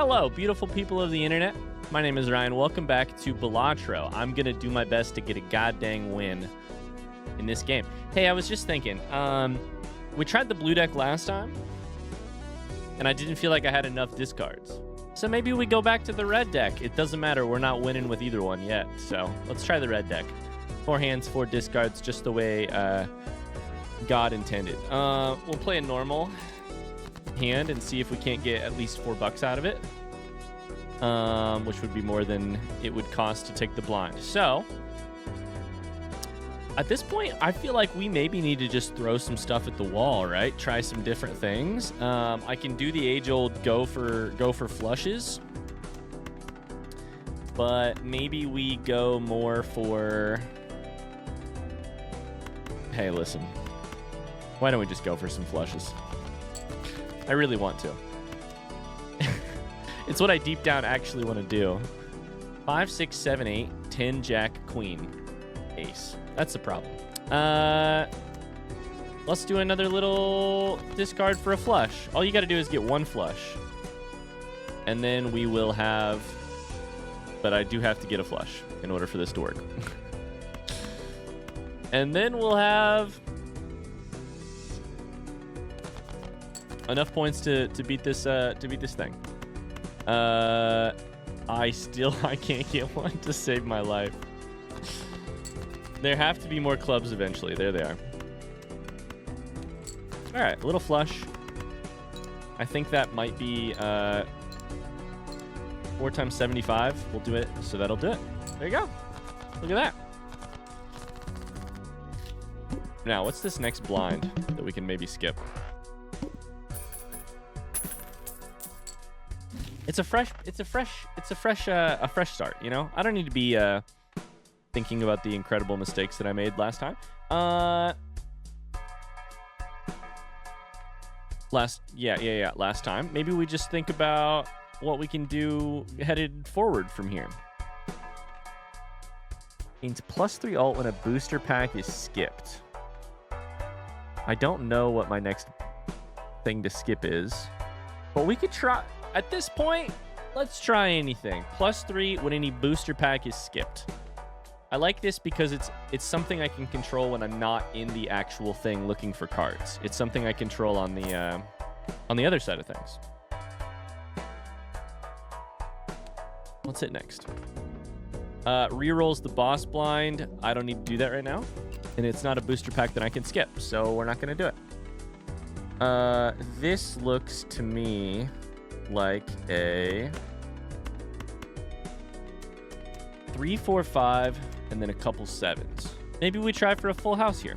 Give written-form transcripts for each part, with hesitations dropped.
Hello, beautiful people of the internet. My name is Ryan. Welcome back to Balatro. I'm going to do my best to get a goddamn win in this game. Hey, I was just thinking, we tried the blue deck last time, and I didn't feel like I had enough discards. So maybe we go back to the red deck. It doesn't matter. We're not winning with either one yet. So let's try the red deck. 4 hands, 4 discards, just the way God intended. We'll play a normal hand and see if we can't get at least $4 out of it, which would be more than it would cost to take the blind. So at this point, I feel like we maybe need to just throw some stuff at the wall, right? Try some different things. I can do the age-old go for flushes, but maybe we go more for... Hey, listen. Why don't we just go for some flushes? I really want to. It's what I deep down actually want to do. 5, 6, 7, 8, 10, jack, queen, ace. That's the problem. Let's do another little discard for a flush. All you got to do is get 1 flush. And then we will have... But I do have to get a flush in order for this to work. And then we'll have... enough points to beat this thing. I can't get one to save my life. There have to be more clubs eventually. There they are. All right, a little flush. I think that might be 4 times 75. We'll do it, so that'll do it. There you go. Look at that. Now, what's this next blind that we can maybe skip? It's a fresh start, you know? I don't need to be thinking about the incredible mistakes that I made last time. Last time. Maybe we just think about what we can do headed forward from here. Gains +3 ult when a booster pack is skipped. I don't know what my next thing to skip is, but we could try. At this point, let's try anything. +3 when any booster pack is skipped. I like this because it's something I can control when I'm not in the actual thing looking for cards. It's something I control on the other side of things. What's it next? Rerolls the boss blind. I don't need to do that right now. And it's not a booster pack that I can skip, so we're not going to do it. This looks to me like a 3, 4, 5, and then a couple 7s. Maybe we try for a full house here.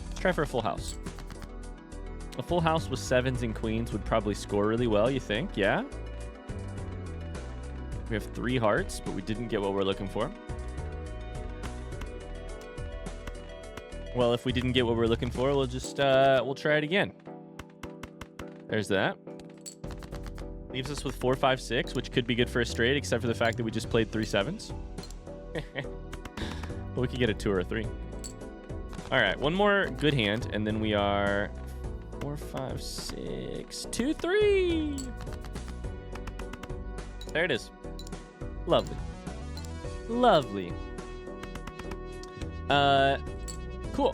Let's try for a full house. A full house with 7s and queens would probably score really well, you think? Yeah? We have 3 hearts, but we didn't get what we're looking for. Well, if we didn't get what we're looking for, we'll just we'll try it again. There's that. Leaves us with 4, 5, 6, which could be good for a straight, except for the fact that we just played 3 7s. But we could get a 2 or a 3. All right, one more good hand, and then we are 4, 5, 6, 2, 3. There it is. Lovely. Lovely. Cool.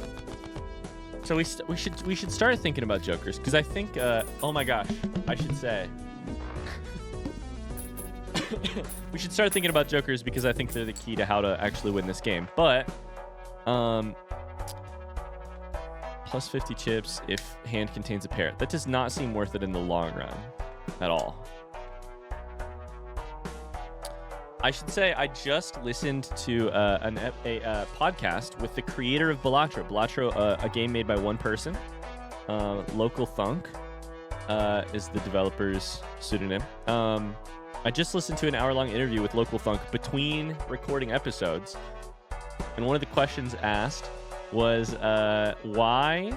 So we should start thinking about jokers, because I think oh my gosh, I should say we should start thinking about jokers because I think they're the key to how to actually win this game. But +50 chips if hand contains a pair. That does not seem worth it in the long run at all. I should say I just listened to a podcast with the creator of Balatro. Balatro, a game made by one person. LocalThunk is the developer's pseudonym. I just listened to an hour-long interview with LocalThunk between recording episodes. And one of the questions asked was why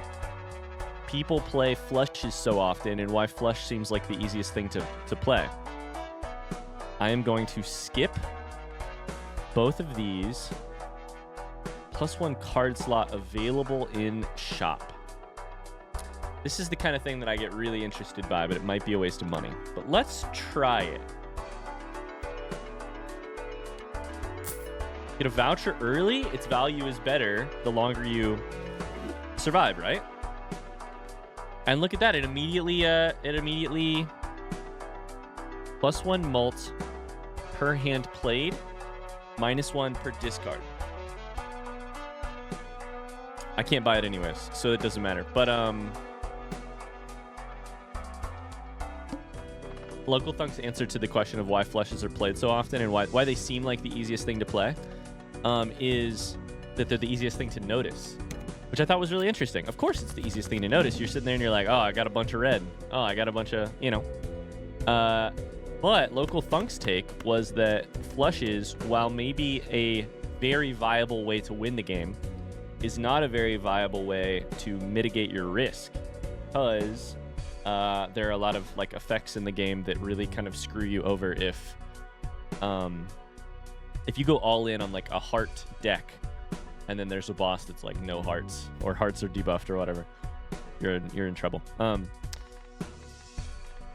people play flushes so often and why flush seems like the easiest thing to play. I am going to skip both of these. +1 card slot available in shop. This is the kind of thing that I get really interested by, but it might be a waste of money. But let's try it. Get a voucher early, its value is better the longer you survive, right? And look at that, it immediately +1 mult per hand played, -1 per discard. I can't buy it anyways, so it doesn't matter. But LocalThunk's answer to the question of why flushes are played so often and why they seem like the easiest thing to play is that they're the easiest thing to notice, which I thought was really interesting. Of course, it's the easiest thing to notice. You're sitting there and you're like, oh, I got a bunch of red. Oh, I got a bunch of, you know. But LocalThunk's take was that flushes, while maybe a very viable way to win the game, is not a very viable way to mitigate your risk, because there are a lot of like effects in the game that really kind of screw you over if you go all in on like a heart deck and then there's a boss that's like no hearts, or hearts are debuffed or whatever, you're in trouble. But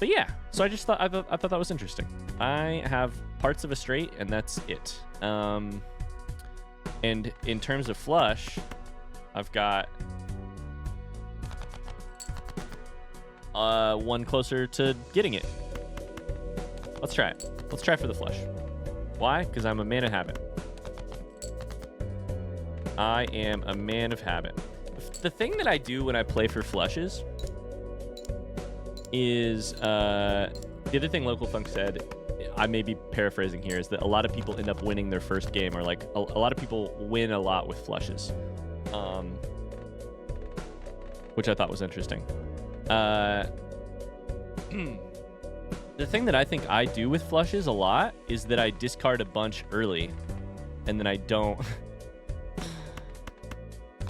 yeah, so I thought that was interesting. I have parts of a straight and that's it. And in terms of flush, I've got one closer to getting it. Let's try it. Let's try for the flush. Why? Because I'm a man of habit. I am a man of habit. The thing that I do when I play for flushes is the other thing LocalThunk said, I may be paraphrasing here, is that a lot of people end up winning their first game, or like a lot of people win a lot with flushes, which I thought was interesting. The thing that I think I do with flushes a lot is that I discard a bunch early, and then I don't.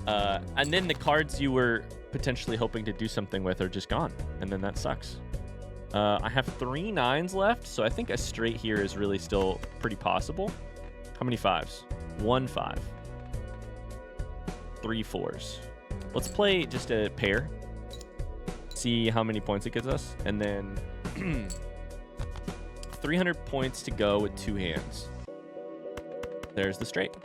And then the cards you were potentially hoping to do something with are just gone, and then that sucks. I have 3 9s left, so I think a straight here is really still pretty possible. How many 5s? 1 5. 3 4s. Let's play just a pair. See how many points it gets us, and then 300 points to go with 2 hands. There's the straight.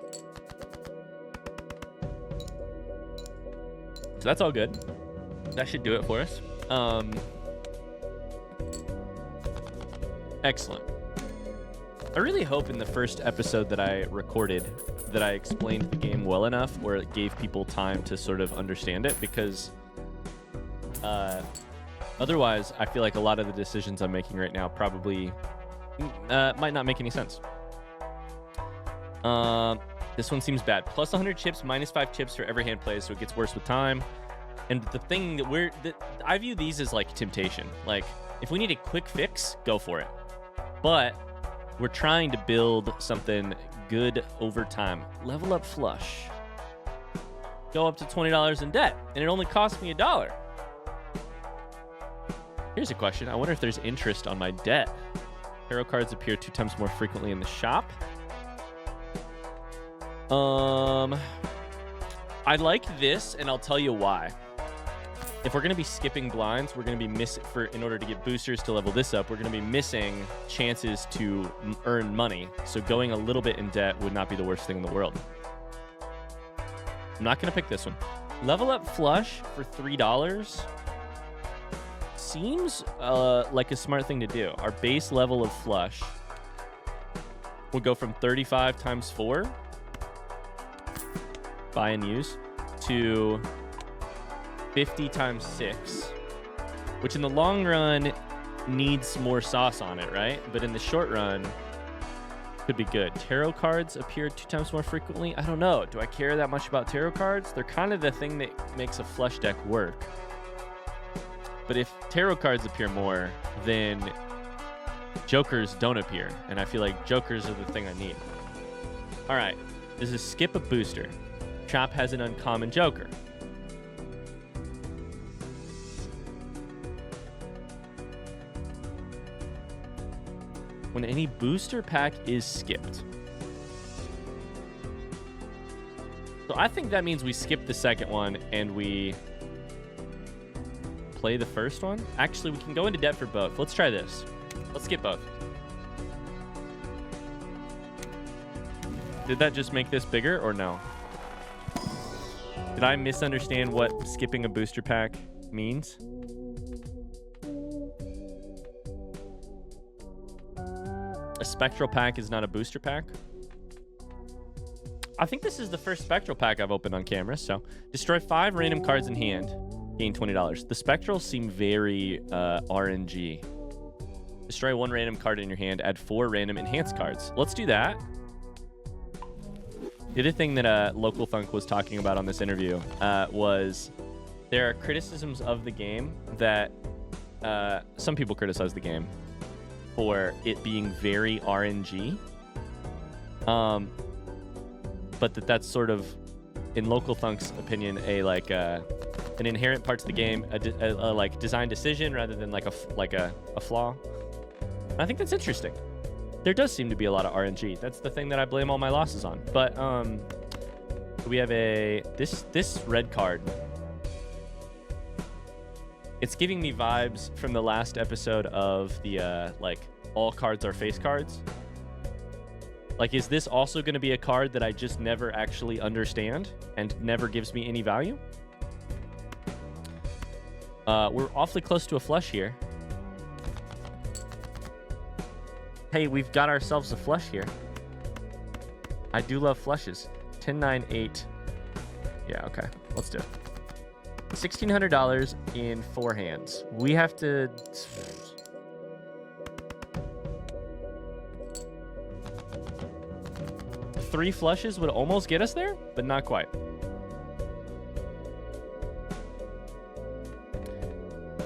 So that's all good. That should do it for us. Excellent. I really hope in the first episode that I recorded that I explained the game well enough where it gave people time to sort of understand it, because otherwise I feel like a lot of the decisions I'm making right now probably might not make any sense. This one seems bad. Plus 100 chips, -5 chips for every hand plays, so it gets worse with time. And the thing that I view these as like temptation. Like, if we need a quick fix, go for it. But we're trying to build something good over time. Level up flush. Go up to $20 in debt, and it only cost me $1. Here's a question. I wonder if there's interest on my debt. Tarot cards appear 2 times more frequently in the shop. I like this, and I'll tell you why. If we're going to be skipping blinds, we're going to be in order to get boosters to level this up, we're going to be missing chances to earn money. So going a little bit in debt would not be the worst thing in the world. I'm not going to pick this one. Level up flush for $3 seems like a smart thing to do. Our base level of flush will go from 35 times 4, buy and use, to 50 times 6, which in the long run needs more sauce on it, right? But in the short run, could be good. Tarot cards appear 2 times more frequently. I don't know. Do I care that much about tarot cards? They're kind of the thing that makes a flush deck work. But if tarot cards appear more, then jokers don't appear. And I feel like jokers are the thing I need. All right. This is skip a booster. Shop has an uncommon joker. When any booster pack is skipped. So I think that means we skip the second one and we play the first one. Actually, we can go into debt for both. Let's try this. Let's get both. Did that just make this bigger or no? Did I misunderstand what skipping a booster pack means? A spectral pack is not a booster pack. I think this is the first spectral pack I've opened on camera. So destroy 5 random cards in hand, gain $20. The spectrals seem very RNG. Destroy 1 random card in your hand, add 4 random enhanced cards. Let's do that. The other thing that LocalThunk was talking about on this interview was there are criticisms of the game that some people criticize the game for it being very RNG. But that's sort of, in LocalThunk's opinion, an inherent part to the game, a like design decision rather than like a flaw. And I think that's interesting. There does seem to be a lot of RNG. That's the thing that I blame all my losses on. But we have this red card. It's giving me vibes from the last episode of the like all cards are face cards. Like, is this also going to be a card that I just never actually understand and never gives me any value? We're awfully close to a flush here. Hey, we've got ourselves a flush here. I do love flushes. 10, 9, 8. Yeah, okay. Let's do it. $1,600 in 4 hands. We have to... 3 flushes would almost get us there, but not quite.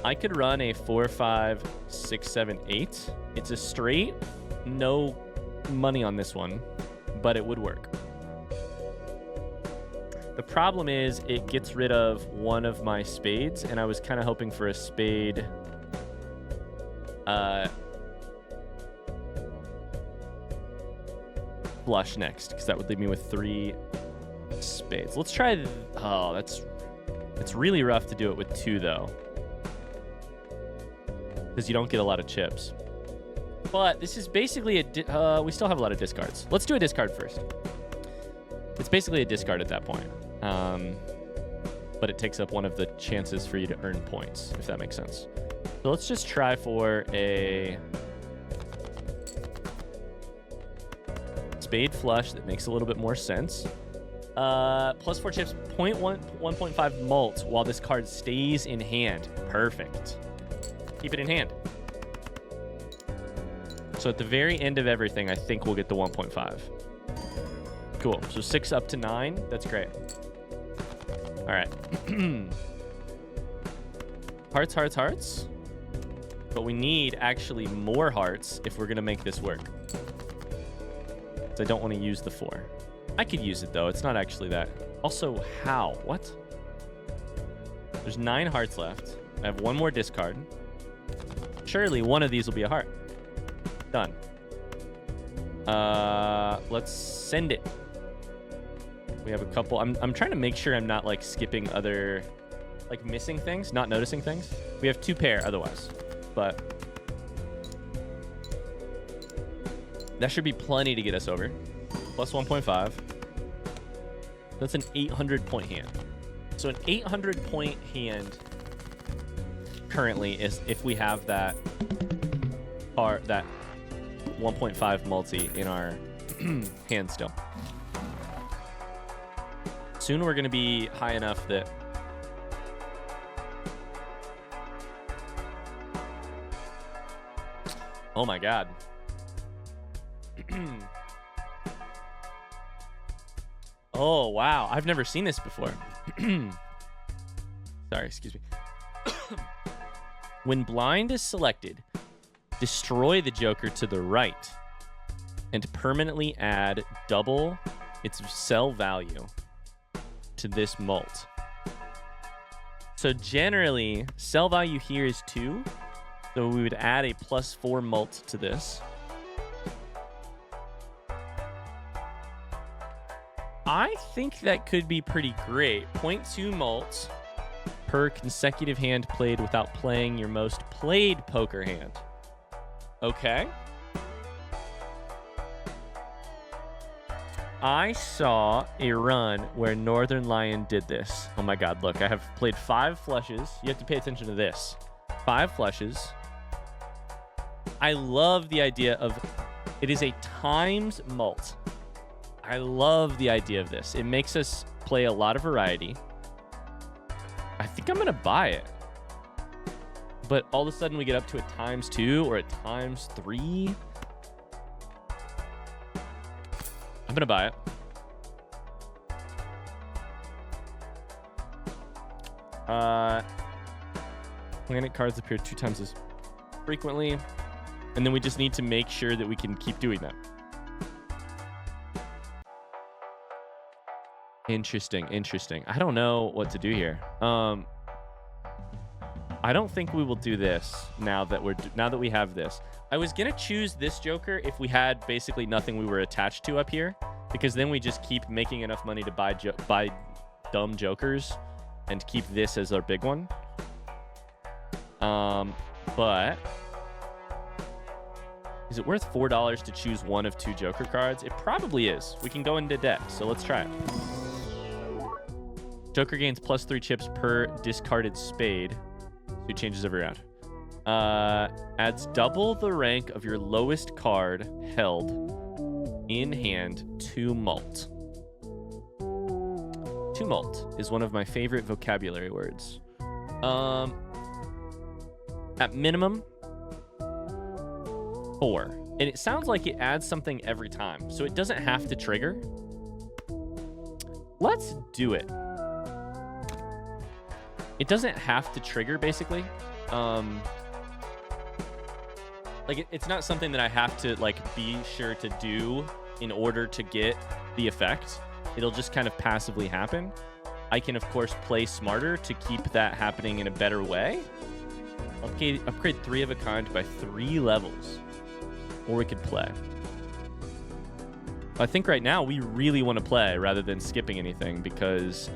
I could run a 4, 5, 6, 7, 8. It's a straight, no money on this one, but it would work. The problem is it gets rid of one of my spades, and I was kind of hoping for a spade. Flush next, because that would leave me with 3 spades. Let's try. Oh, it's really rough to do it with 2 though, because you don't get a lot of chips. But this is basically we still have a lot of discards. Let's do a discard first. It's basically a discard at that point, but it takes up one of the chances for you to earn points, if that makes sense. So let's just try for a spade flush that makes a little bit more sense. Plus 4 chips, 1.5 mult while this card stays in hand. Perfect. Keep it in hand. So at the very end of everything, I think we'll get the 1.5. Cool. So 6 up to 9. That's great. All right. Hearts, hearts, hearts. But we need actually more hearts if we're going to make this work. I don't want to use the 4. I could use it though. It's not actually that. Also, how? What? There's 9 hearts left. I have 1 more discard. Surely one of these will be a heart. Done. Let's send it. We have a couple. I'm trying to make sure I'm not like skipping other, like missing things, not noticing things. We have 2 pair otherwise, but that should be plenty to get us over. Plus 1.5. That's an 800 point hand. So an 800 point hand currently is if we have that 1.5 multi in our hand still. Soon we're going to be high enough that oh my god. Oh, wow. I've never seen this before. Sorry, excuse me. When blind is selected, destroy the joker to the right and permanently add double its sell value to this mult. So generally, sell value here is 2. So we would add a plus 4 mult to this. I think that could be pretty great. 0.2 mult per consecutive hand played without playing your most played poker hand. Okay. I saw a run where Northern Lion did this. Oh my God, look, I have played 5 flushes. You have to pay attention to this. 5 flushes. I love the idea of, it is a times mult. I love the idea of this. It makes us play a lot of variety. I think I'm going to buy it. But all of a sudden we get up to a ×2 or a ×3. I'm going to buy it. Planet cards appear 2 times as frequently. And then we just need to make sure that we can keep doing that. Interesting. I don't know what to do here. I don't think we will do this now that we have this. I was gonna choose this Joker if we had basically nothing we were attached to up here, because then we just keep making enough money to buy dumb Jokers and keep this as our big one. But is it worth $4 to choose one of 2 Joker cards? It probably is. We can go into debt, so let's try it. Joker gains +3 chips per discarded spade. 2 changes every round. Adds double the rank of your lowest card held in hand to mult. To mult is one of my favorite vocabulary words. At minimum, 4. And it sounds like it adds something every time, so it doesn't have to trigger. Let's do it. It doesn't have to trigger, basically. Like, it's not something that I have to, like, be sure to do in order to get the effect. It'll just kind of passively happen. I can, of course, play smarter to keep that happening in a better way. Upgrade 3 of a kind by 3 levels. Or we could play. I think right now we really want to play rather than skipping anything, because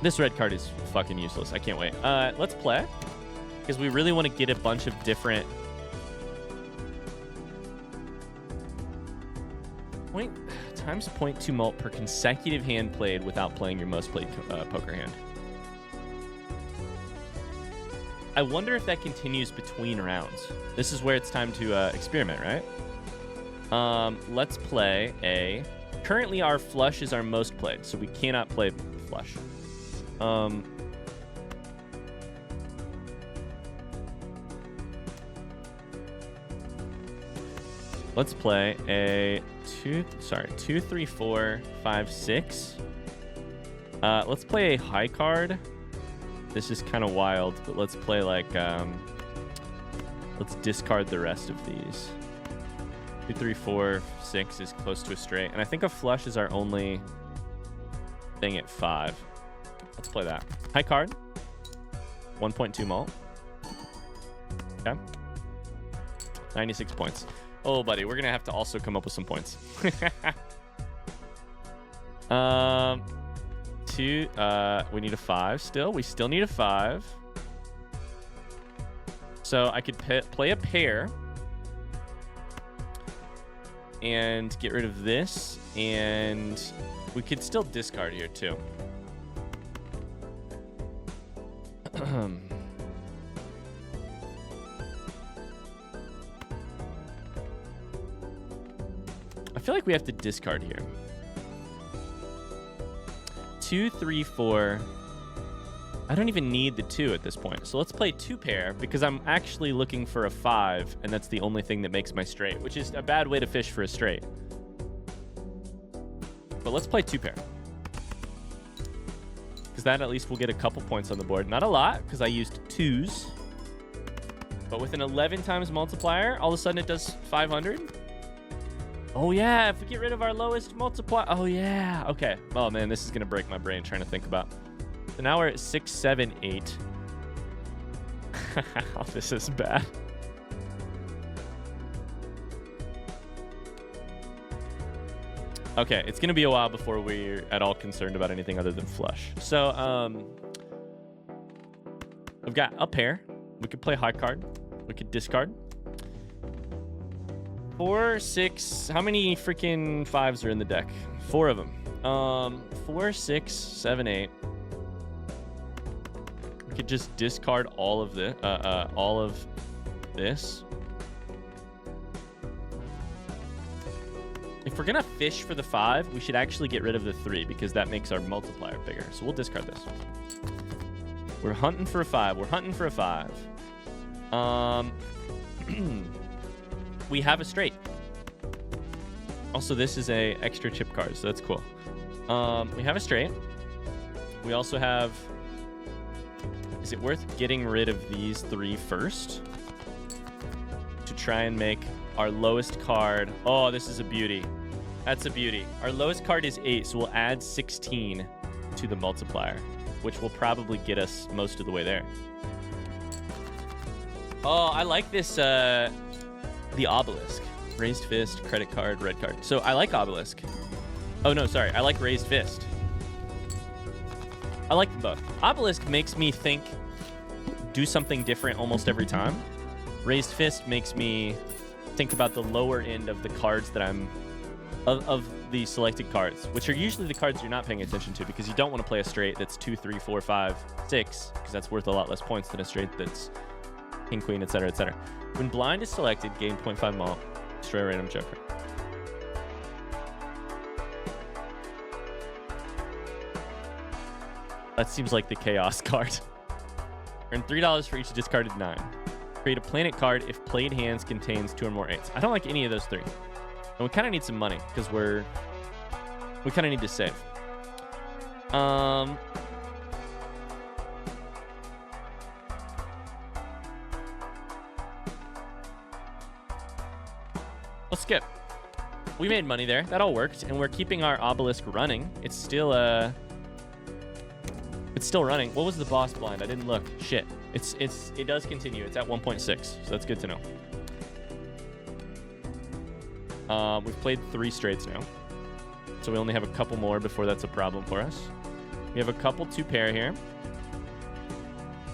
this red card is fucking useless. I can't wait. Let's play, because we really want to get a bunch of different times 0.2 mult per consecutive hand played without playing your most played poker hand. I wonder if that continues between rounds. This is where it's time to experiment, right? Let's play a... Currently, our flush is our most played, so we cannot play flush. Let's play a 2, 3, 4, 5, 6. Let's play a high card. This is kind of wild, but let's play like, let's discard the rest of these. 2, 3, 4, 6 is close to a straight. And I think a flush is our only thing at 5. Let's play that. High card. 1.2 mult. Okay. 96 points. Oh, buddy, we're going to have to also come up with some points. 2, we need a 5 still. We still need a 5. So I could play a pair and get rid of this, and we could still discard here too. I feel like we have to discard here. 2, 3, 4. I don't even need the 2 at this point. So let's play 2 pair, because I'm actually looking for a 5, and that's the only thing that makes my straight, which is a bad way to fish for a straight. But let's play 2 pair, because that at least will get a couple points on the board. Not a lot, because I used 2s. But with an 11 times multiplier, all of a sudden it does 500. Oh, yeah, if we get rid of our lowest multiplier. Oh, yeah. Okay. Oh, man, this is going to break my brain trying to think about. So now we're at 6, 7, 8. Oh, this is bad. Okay, it's gonna be a while before we're at all concerned about anything other than flush. So, we've got a pair. We could play high card. We could discard. 4, 6. How many freaking 5s are in the deck? 4 of them. 4, 6, 7, 8. We could just discard all of this. If we're gonna fish for the 5, we should actually get rid of the 3 because that makes our multiplier bigger. So we'll discard this. We're hunting for a 5. We're hunting for a 5. We have a straight. Also, this is a extra chip card, so that's cool. We have a straight. We also have... Is it worth getting rid of these 3 first? To try and make our lowest card... Oh, this is a beauty. That's a beauty. Our lowest card is 8, so we'll add 16 to the multiplier, which will probably get us most of the way there. Oh, I like this, the Obelisk. Raised Fist, credit card, red card. So I like Obelisk. Oh, no, sorry. I like Raised Fist. I like them both. Obelisk makes me do something different almost every time. Raised Fist makes me think about the lower end of the cards that of the selected cards, which are usually the cards you're not paying attention to because you don't want to play a straight that's 2, 3, 4, 5, 6, because that's worth a lot less points than a straight that's king, queen, etc., etc. When blind is selected, gain 0.5 malt, destroy a random joker. That seems like the chaos card. Earn $3 for each discarded 9. Create a planet card if played hands contains 2 or more 8s. I don't like any of those 3. And we kind of need some money because we kind of need to save. Let's skip. We made money there. That all worked, and we're keeping our Obelisk running. It's still running. What was the boss blind? I didn't look. Shit. It does continue. It's at 1.6, so that's good to know. We've played 3 straights now, so we only have a couple more before that's a problem for us. We have a couple 2 pair here.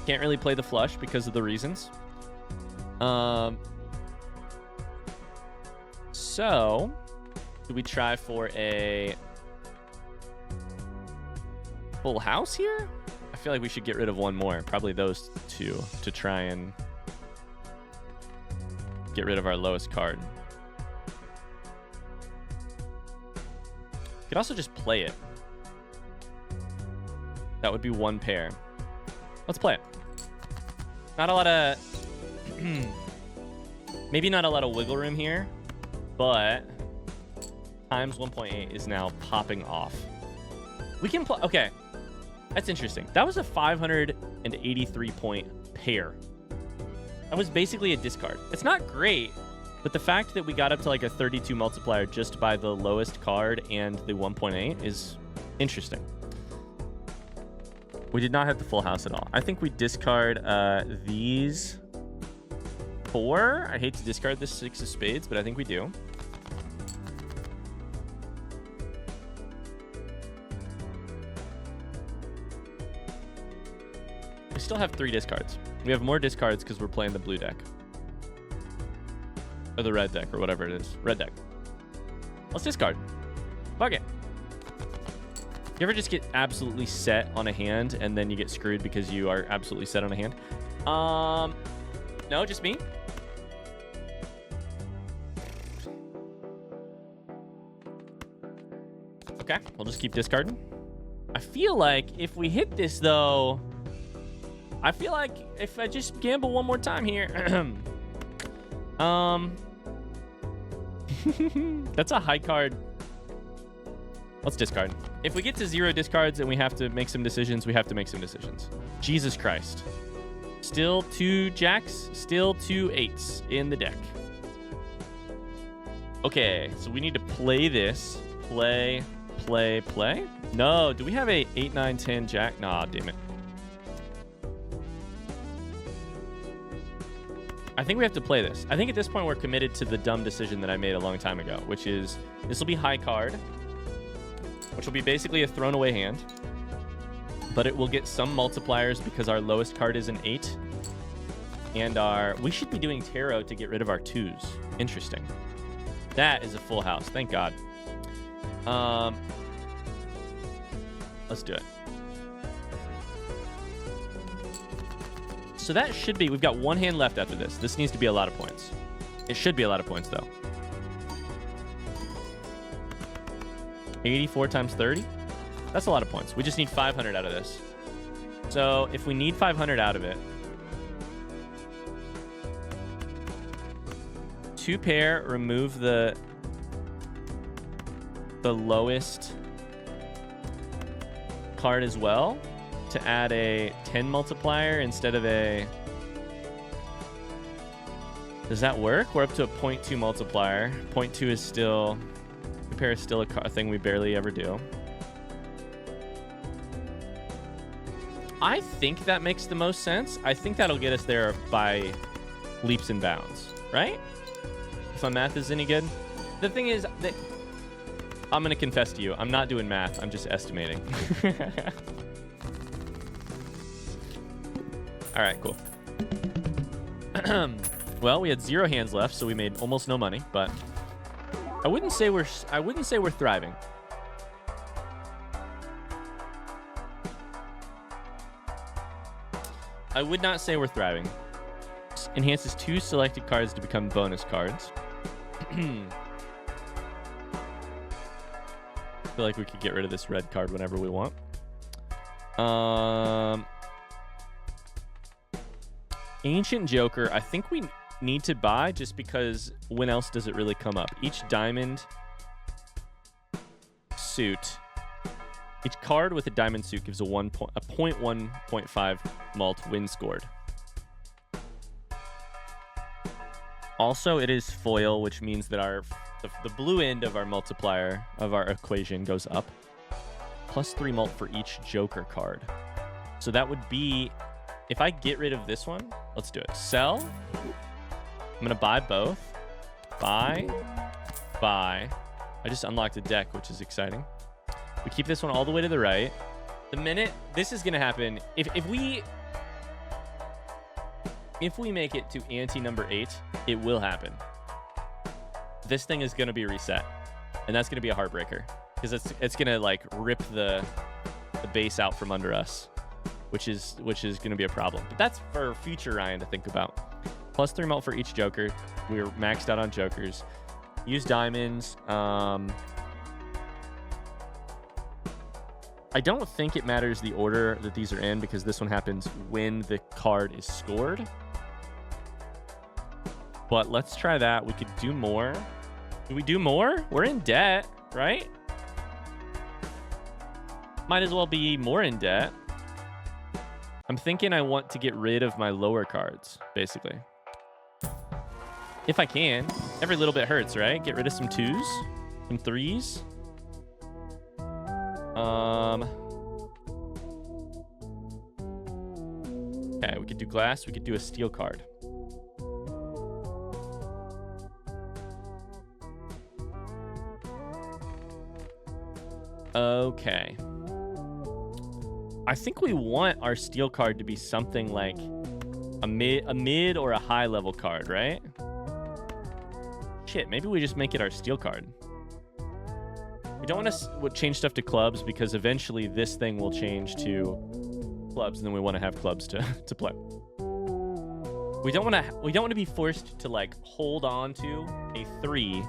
Can't really play the flush because of the reasons. So, do we try for a full house here? I feel like we should get rid of one more. Probably those 2 to try and get rid of our lowest card. Could also just play it. That would be 1 pair. Let's play it. Not a lot of... maybe not a lot of wiggle room here, but times 1.8 is now popping off. We can play... Okay. That's interesting. That was a 583 point pair. That was basically a discard. It's not great, but the fact that we got up to like a 32 multiplier just by the lowest card and the 1.8 is interesting. We did not have the full house at all. I think we discard these 4. I hate to discard this 6 of spades, but I think we do. We still have 3 discards. We have more discards because we're playing the blue deck. Or the red deck, or whatever it is. Red deck. Let's discard. Fuck it. You ever just get absolutely set on a hand and then you get screwed because you are absolutely set on a hand? No, just me. Okay, we'll just keep discarding. I feel like if we hit this, though... I feel like if I just gamble one more time here... That's a high card. Let's discard. If we get to 0 discards and we have to make some decisions, we have to make some decisions. Jesus Christ. Still 2 jacks, still 2 8s in the deck. Okay, so we need to play this. Play. No, do we have a 8, 9, 10 jack? Nah, damn it. I think we have to play this. I think at this point we're committed to the dumb decision that I made a long time ago, which is this will be high card. which will be basically a thrown away hand. But it will get some multipliers because our lowest card is an 8. And we should be doing tarot to get rid of our 2s. Interesting. That is a full house. Thank God. Let's do it. So that should be... We've got one hand left after this. This needs to be a lot of points. It should be a lot of points, though. 84 times 30? That's a lot of points. We just need 500 out of this. So if we need 500 out of it... 2 pair, remove the lowest card as well to add a 10 multiplier instead of a... Does that work? We're up to a 0.2 multiplier. 0.2 is still... 2 pair is still a thing we barely ever do. I think that makes the most sense. I think that'll get us there by leaps and bounds, right? If my math is any good. The thing is that I'm going to confess to you, I'm not doing math. I'm just estimating. All right, cool. Well, we had 0 hands left, so we made almost no money, but I wouldn't say we're thriving. I would not say we're thriving. Enhances 2 selected cards to become bonus cards. I feel like we could get rid of this red card whenever we want. Ancient Joker, I think we need to buy just because when else does it really come up? Each diamond suit, each card with a diamond suit gives a 0.1.5 mult win scored. Also, it is foil, which means that the blue end of our multiplier of our equation goes up. Plus 3 mult for each Joker card. So that would be, if I get rid of this one, let's do it. Sell. I'm going to buy both. Buy. Buy. I just unlocked a deck, which is exciting. We keep this one all the way to the right. The minute this is going to happen, if we make it to ante number 8, it will happen. This thing is going to be reset, and that's going to be a heartbreaker because it's going to like rip the base out from under us, which is going to be a problem. But that's for future Ryan to think about. Plus 3 mult for each Joker. We're maxed out on Jokers. Use diamonds. I don't think it matters the order that these are in because this one happens when the card is scored. But let's try that. We could do more. Do we do more? We're in debt, right? Might as well be more in debt. I'm thinking I want to get rid of my lower cards, basically. If I can. Every little bit hurts, right? Get rid of some 2s, some 3s. Okay, we could do glass. We could do a steel card. Okay. I think we want our steel card to be something like a mid or a high level card, right? Shit, maybe we just make it our steel card. We don't want to change stuff to clubs because eventually this thing will change to clubs, and then we want to have clubs to play. We don't want to be forced to like hold on to a 3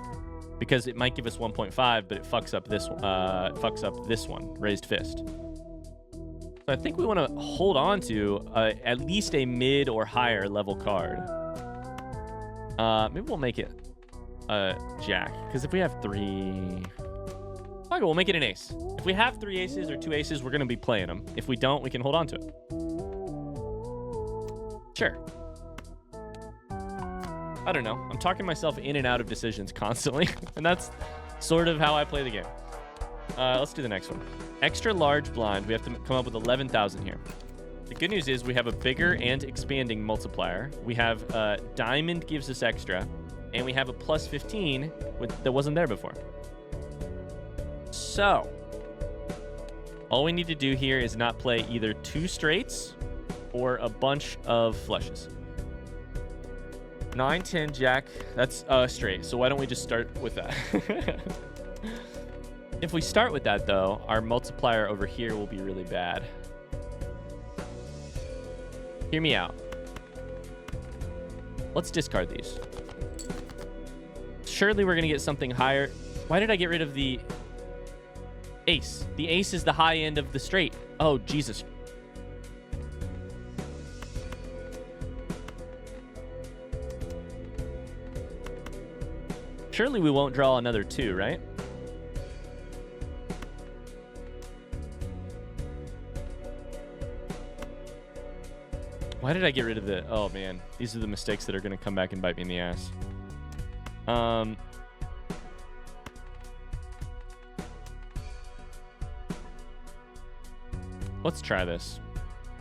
because it might give us 1.5, but it fucks up this one, raised fist. So I think we want to hold on to at least a mid or higher level card. Maybe we'll make it Jack, because if we have 3... Okay, we'll make it an ace. If we have 3 aces or 2 aces, we're going to be playing them. If we don't, we can hold on to it. Sure. I don't know. I'm talking myself in and out of decisions constantly, and that's sort of how I play the game. Let's do the next one. Extra large blind. We have to come up with 11,000 here. The good news is we have a bigger and expanding multiplier. We have diamond gives us extra, and we have a plus 15 that wasn't there before. So All we need to do here is not play either 2 straights or a bunch of flushes. 9, 10, jack. That's straight. So why don't we just start with that? If we start with that, though, our multiplier over here will be really bad. Hear me out. Let's discard these. Surely we're going to get something higher. Why did I get rid of the ace? The ace is the high end of the straight. Oh, Jesus. Surely we won't draw another 2, right? Why did I get rid of the... Oh, man. These are the mistakes that are going to come back and bite me in the ass. Let's try this.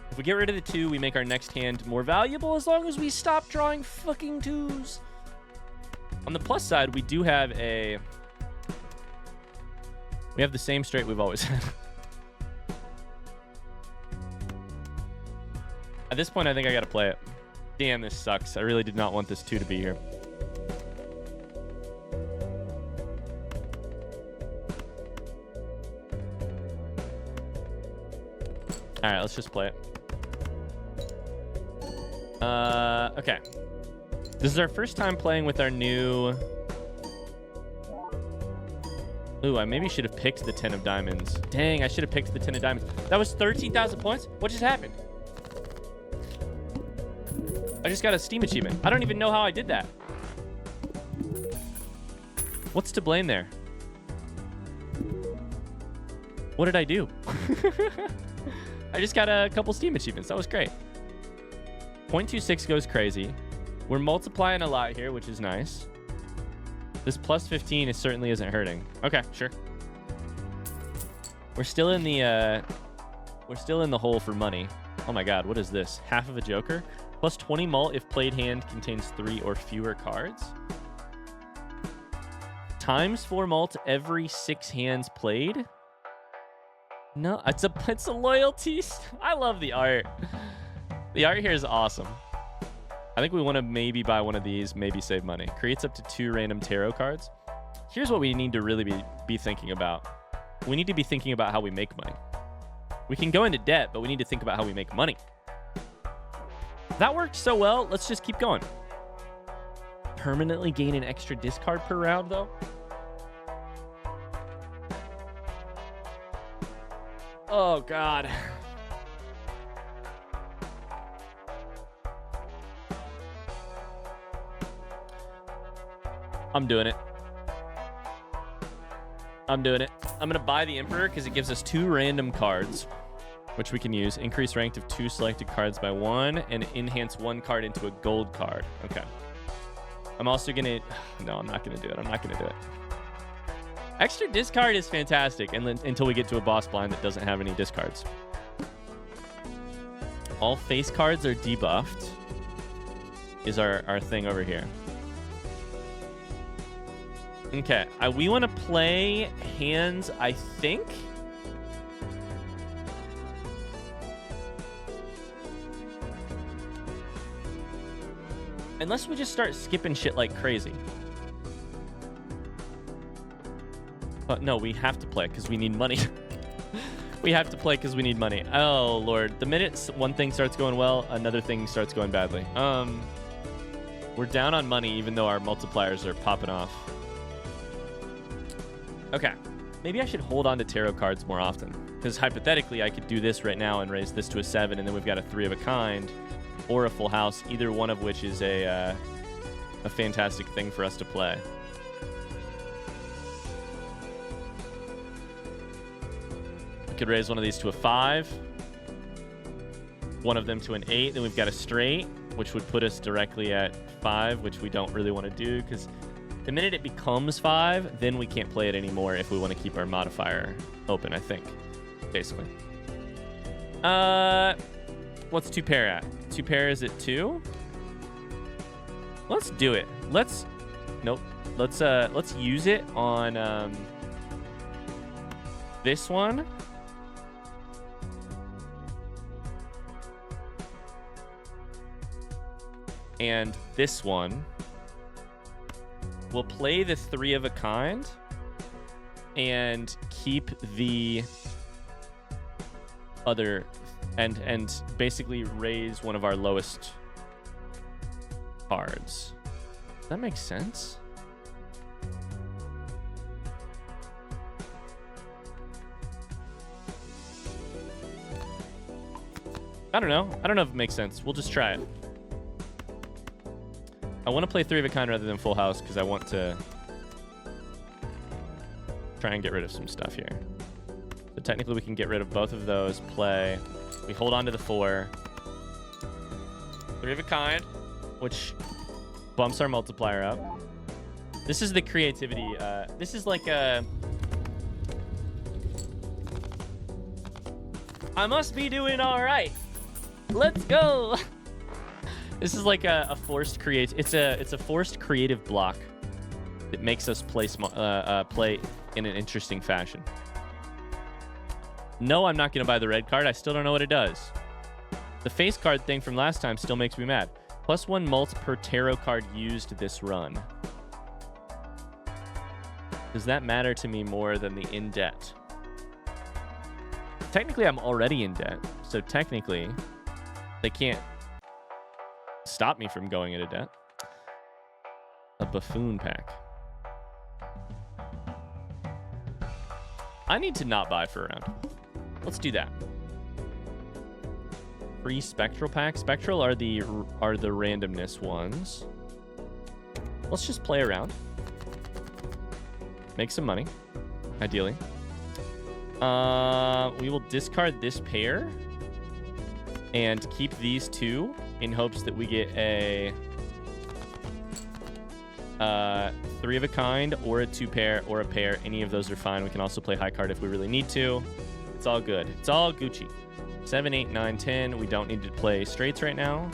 If we get rid of the 2, we make our next hand more valuable as long as we stop drawing fucking 2s. On the plus side, we do have a... We have the same straight we've always had. At this point, I think I got to play it. Damn, this sucks. I really did not want this 2 to be here. All right, let's just play it. Okay. This is our first time playing with our new... Ooh, I maybe should have picked the 10 of diamonds. Dang, I should have picked the 10 of diamonds. That was 13,000 points? What just happened? I just got a Steam achievement. I don't even know how I did that. What's to blame there? What did I do? I just got a couple Steam achievements. That was great. 0.26 goes crazy. We're multiplying a lot here, which is nice. This plus 15 certainly isn't hurting. Okay, sure. We're still in the hole for money. Oh my god, what is this? Half of a joker? Plus 20 mult if played hand contains 3 or fewer cards. Times 4 mult every 6 hands played. No, it's a loyalty. I love the art. The art here is awesome. I think we want to maybe buy one of these, maybe save money. Creates up to 2 random tarot cards. Here's what we need to really be thinking about. We need to be thinking about how we make money. We can go into debt, but we need to think about how we make money. That worked so well. Let's just keep going. Permanently gain an extra discard per round, though. Oh, God. I'm doing it. I'm doing it. I'm going to buy the Emperor because it gives us 2 random cards, which we can use. Increase rank of 2 selected cards by 1 and enhance 1 card into a gold card. Okay. I'm also going to... No, I'm not going to do it. I'm not going to do it. Extra discard is fantastic until we get to a boss blind that doesn't have any discards. All face cards are debuffed is our thing over here. Okay, we want to play hands, I think. Unless we just start skipping shit like crazy. But no, we have to play because we need money. We have to play because we need money. Oh, Lord. The minute one thing starts going well, another thing starts going badly. We're down on money even though our multipliers are popping off. Okay, maybe I should hold on to tarot cards more often, because hypothetically I could do this right now and raise this to a 7, and then we've got a 3 of a kind or a full house, either one of which is a fantastic thing for us to play. We could raise one of these to a 5, one of them to an 8, then we've got a straight, which would put us directly at 5, which we don't really want to do, because the minute it becomes 5, then we can't play it anymore if we want to keep our modifier open, I think. Basically. What's 2 pair at? 2 pair is at 2? Let's do it. Nope. Let's use it on this one. And this one, we'll play the 3 of a kind and keep the other, and basically raise one of our lowest cards. Does that make sense? I don't know. I don't know if it makes sense. We'll just try it. I want to play 3 of a kind rather than full house because I want to try and get rid of some stuff here. So technically we can get rid of both of those. Play. We hold on to the 4. 3 of a kind, which bumps our multiplier up. This is the creativity. This is like a... I must be doing all right. Let's go. This is like a forced create. It's a forced creative block that makes us play play in an interesting fashion. No, I'm not gonna buy the red card. I still don't know what it does. The face card thing from last time still makes me mad. +1 mult per tarot card used this run. Does that matter to me more than the in debt? Technically, I'm already in debt, so technically, they can't stop me from going into debt. A buffoon pack. I need to not buy for a round. Let's do that. Free spectral pack. Spectral are the randomness ones. Let's just play around. Make some money, ideally. We will discard this pair and keep these 2 in hopes that we get a 3 of a kind or a 2 pair or a pair. Any of those are fine. We can also play high card if we really need to. It's all good. It's all Gucci. 7, 8, 9, 10. We don't need to play straights right now.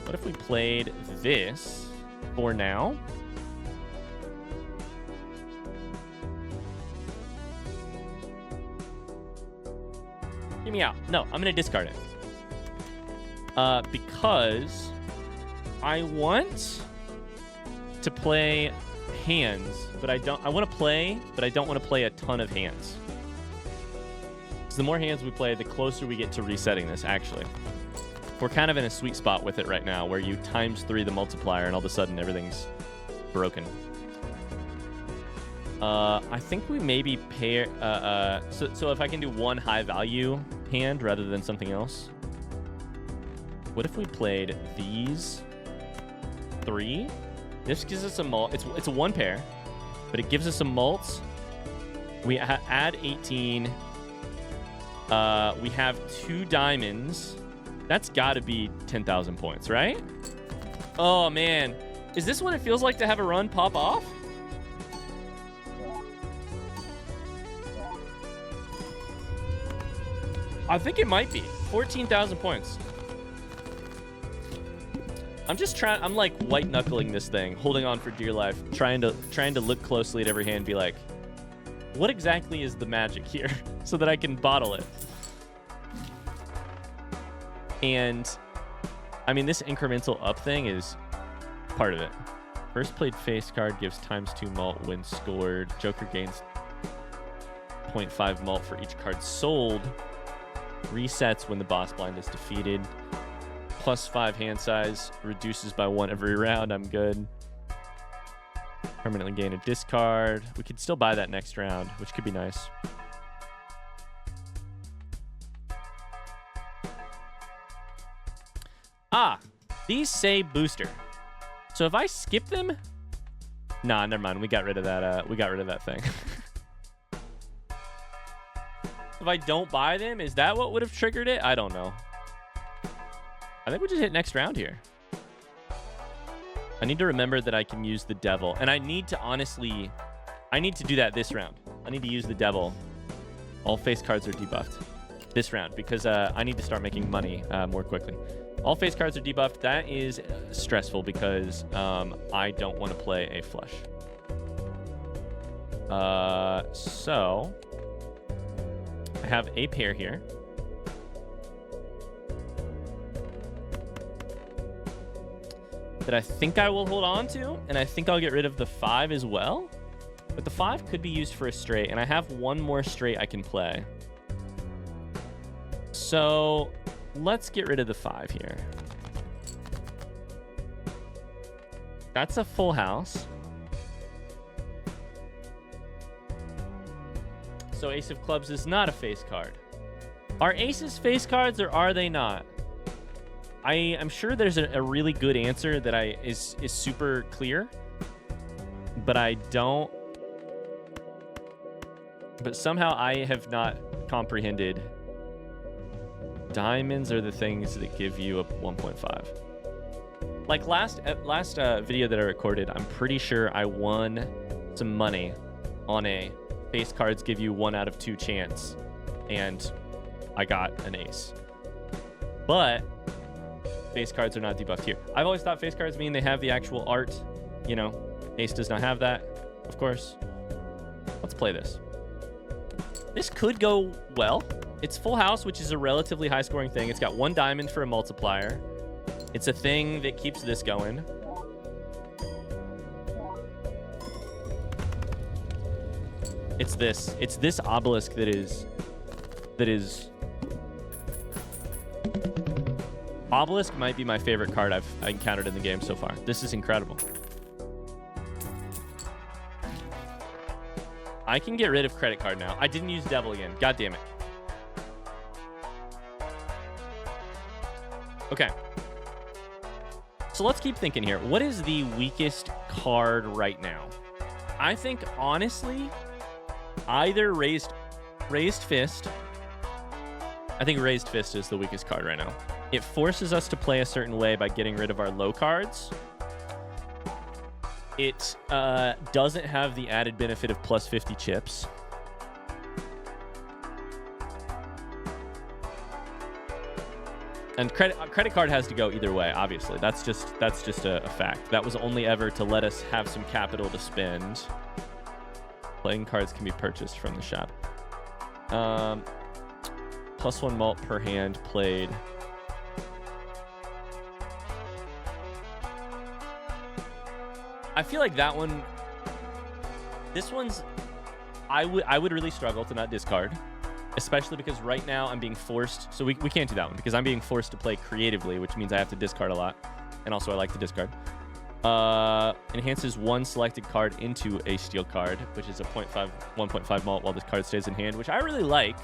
What if we played this for now? Hear me out. No, I'm going to discard it. Because I want to play hands, but I want to play, but I don't want to play a ton of hands. Because the more hands we play, the closer we get to resetting this, actually. We're kind of in a sweet spot with it right now, where you ×3 the multiplier, and all of a sudden everything's broken. I think we maybe pair... So if I can do 1 high-value hand rather than something else. What if we played these 3? This gives us a mult. It's a 1 pair, but it gives us some mults. We add 18. We have 2 diamonds. That's got to be 10,000 points, right? Oh, man. Is this what it feels like to have a run pop off? I think it might be 14,000 points. I'm just trying. I'm like white knuckling this thing, holding on for dear life, trying to look closely at every hand, and be like, what exactly is the magic here, so that I can bottle it. And I mean, this incremental up thing is part of it. First played face card gives ×2 mult when scored. Joker gains 0.5 mult for each card sold. Resets when the boss blind is defeated. +5 hand size. Reduces by 1 every round. I'm good. Permanently gain a discard. We could still buy that next round, which could be nice. Ah, these say booster. So if I skip them... Nah, never mind. We got rid of that. We got rid of that thing. If I don't buy them, is that what would have triggered it? I don't know. I think we just hit next round here. I need to remember that I can use the devil. And I need to honestly... I need to do that this round. I need to use the devil. All face cards are debuffed this round because I need to start making money more quickly. All face cards are debuffed. That is stressful because I don't want to play a flush. So I have a pair here. that I think I will hold on to, and I think I'll get rid of the 5 as well. But the 5 could be used for a straight, and I have one more straight I can play. So let's get rid of the 5 here. That's a full house. So Ace of Clubs is not a face card. Are aces face cards or are they not? I am sure there's a really good answer that is super clear, but I don't. But somehow I have not comprehended. Diamonds are the things that give you a 1.5. Like last video that I recorded, I'm pretty sure I won some money on a face cards give you 1 out of 2 chance, and I got an ace. But face cards are not debuffed here. I've always thought face cards mean they have the actual art. You know, ace does not have that, of course. Let's play this. This could go well. It's full house, which is a relatively high scoring thing. It's got 1 diamond for a multiplier. It's a thing that keeps this going. It's this Obelisk that is Obelisk might be my favorite card I've encountered in the game so far. This is incredible. I can get rid of credit card now. I didn't use devil again. God damn it. Okay. So let's keep thinking here. What is the weakest card right now? I think, honestly, either Raised Fist. I think Raised Fist is the weakest card right now. It forces us to play a certain way by getting rid of our low cards. It doesn't have the added benefit of plus 50 chips. And credit card has to go either way, obviously. That's just a fact. That was only ever to let us have some capital to spend. Playing cards can be purchased from the shop. +1 malt per hand played. I feel like that one, this one's, I would really struggle to not discard, especially because right now I'm being forced. So we can't do that one because I'm being forced to play creatively, which means I have to discard a lot. And also I like to discard. Enhances 1 selected card into a steel card, which is a 1.5 malt while this card stays in hand, which I really like.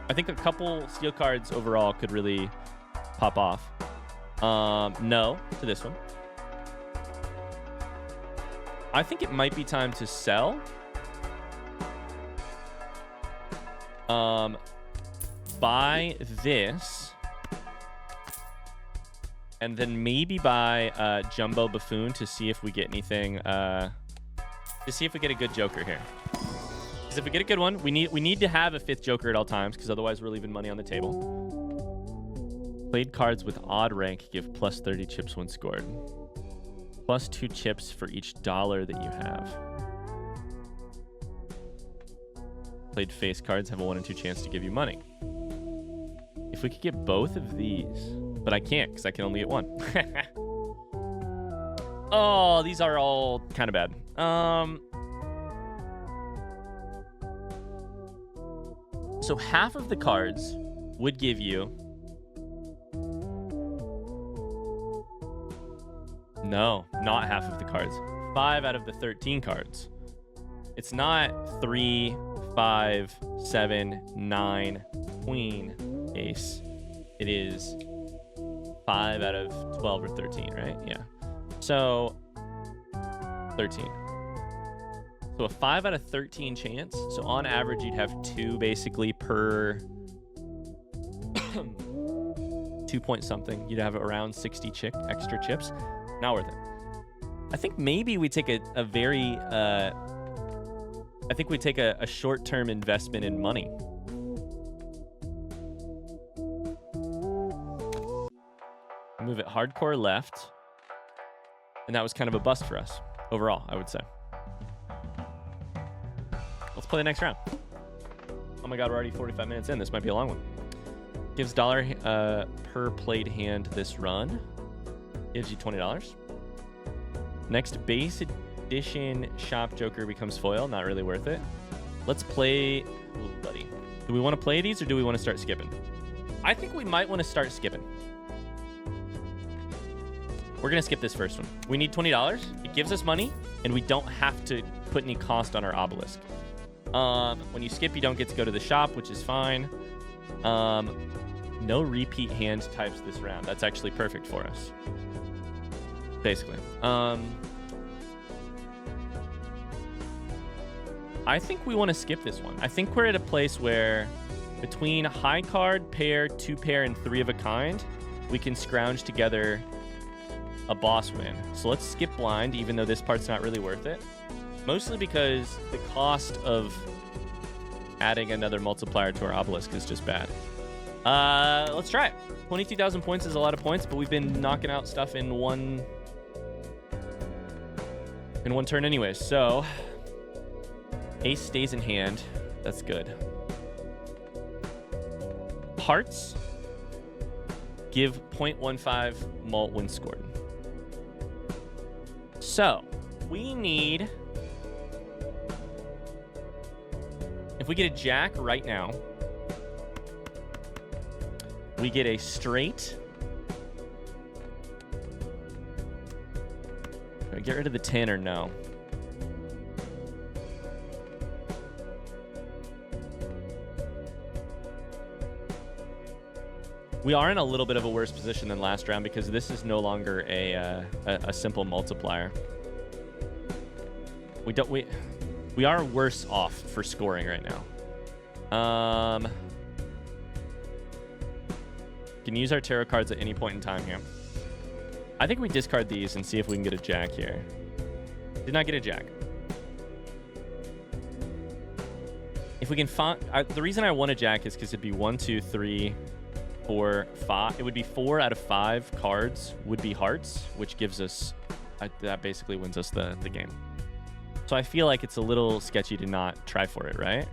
I think a couple steel cards overall could really pop off. No to this one. I think it might be time to sell. Buy this. And then maybe buy Jumbo Buffoon to see if we get anything, to see if we get a good Joker here. Because if we get a good one, we need to have a 5th Joker at all times, because otherwise we're leaving money on the table. Played cards with odd rank give plus 30 chips when scored. Plus 2 chips for each dollar that you have. Played face cards have a 1 in 2 chance to give you money. If we could get both of these, but I can't because I can only get 1. Oh, these are all kind of bad. So half of the cards would give you. No, not half of the cards. 5 out of the 13 cards. It's not 3, 5, 7, 9, queen, ace. It is 5 out of 12 or 13, right? Yeah. So 13. So a 5 out of 13 chance. So on average, you'd have 2 basically per 2 point something. You'd have around 60 extra chips. Not worth it. I think maybe we take a very, I think we take a short-term investment in money. Move it hardcore left. And that was kind of a bust for us overall, I would say. Let's play the next round. Oh my God, we're already 45 minutes in. This might be a long one. Gives $1 per played hand this run. Gives you $20. Next base edition shop Joker becomes foil. Not really worth it. Let's play... Ooh, buddy. Do we want to play these or do we want to start skipping? I think we might want to start skipping. We're going to skip this first one. We need $20. It gives us money, and we don't have to put any cost on our Obelisk. When you skip, you don't get to go to the shop, which is fine. No repeat hand types this round. That's actually perfect for us. Basically. I think we want to skip this one. I think we're at a place where between high card, pair, 2-pair, and 3 of a kind, we can scrounge together a boss win. So let's skip blind, even though this part's not really worth it. Mostly because the cost of adding another multiplier to our Obelisk is just bad. Let's try it. 22,000 points is a lot of points, but we've been knocking out stuff in one turn anyway. So ace stays in hand. That's good. Hearts give 0.15 mult when scored. So we need... If we get a jack right now, we get a straight. Do I get rid of the 10 or no? We are in a little bit of a worse position than last round because this is no longer a simple multiplier. We are worse off for scoring right now. Can use our tarot cards at any point in time here. I think we discard these and see if we can get a jack here. Did not get a jack. If we can find... the reason I want a jack is because it'd be 1, 2, 3, 4, 5. It would be 4 out of 5 cards would be hearts, which gives us... that basically wins us the game. So I feel like it's a little sketchy to not try for it, right?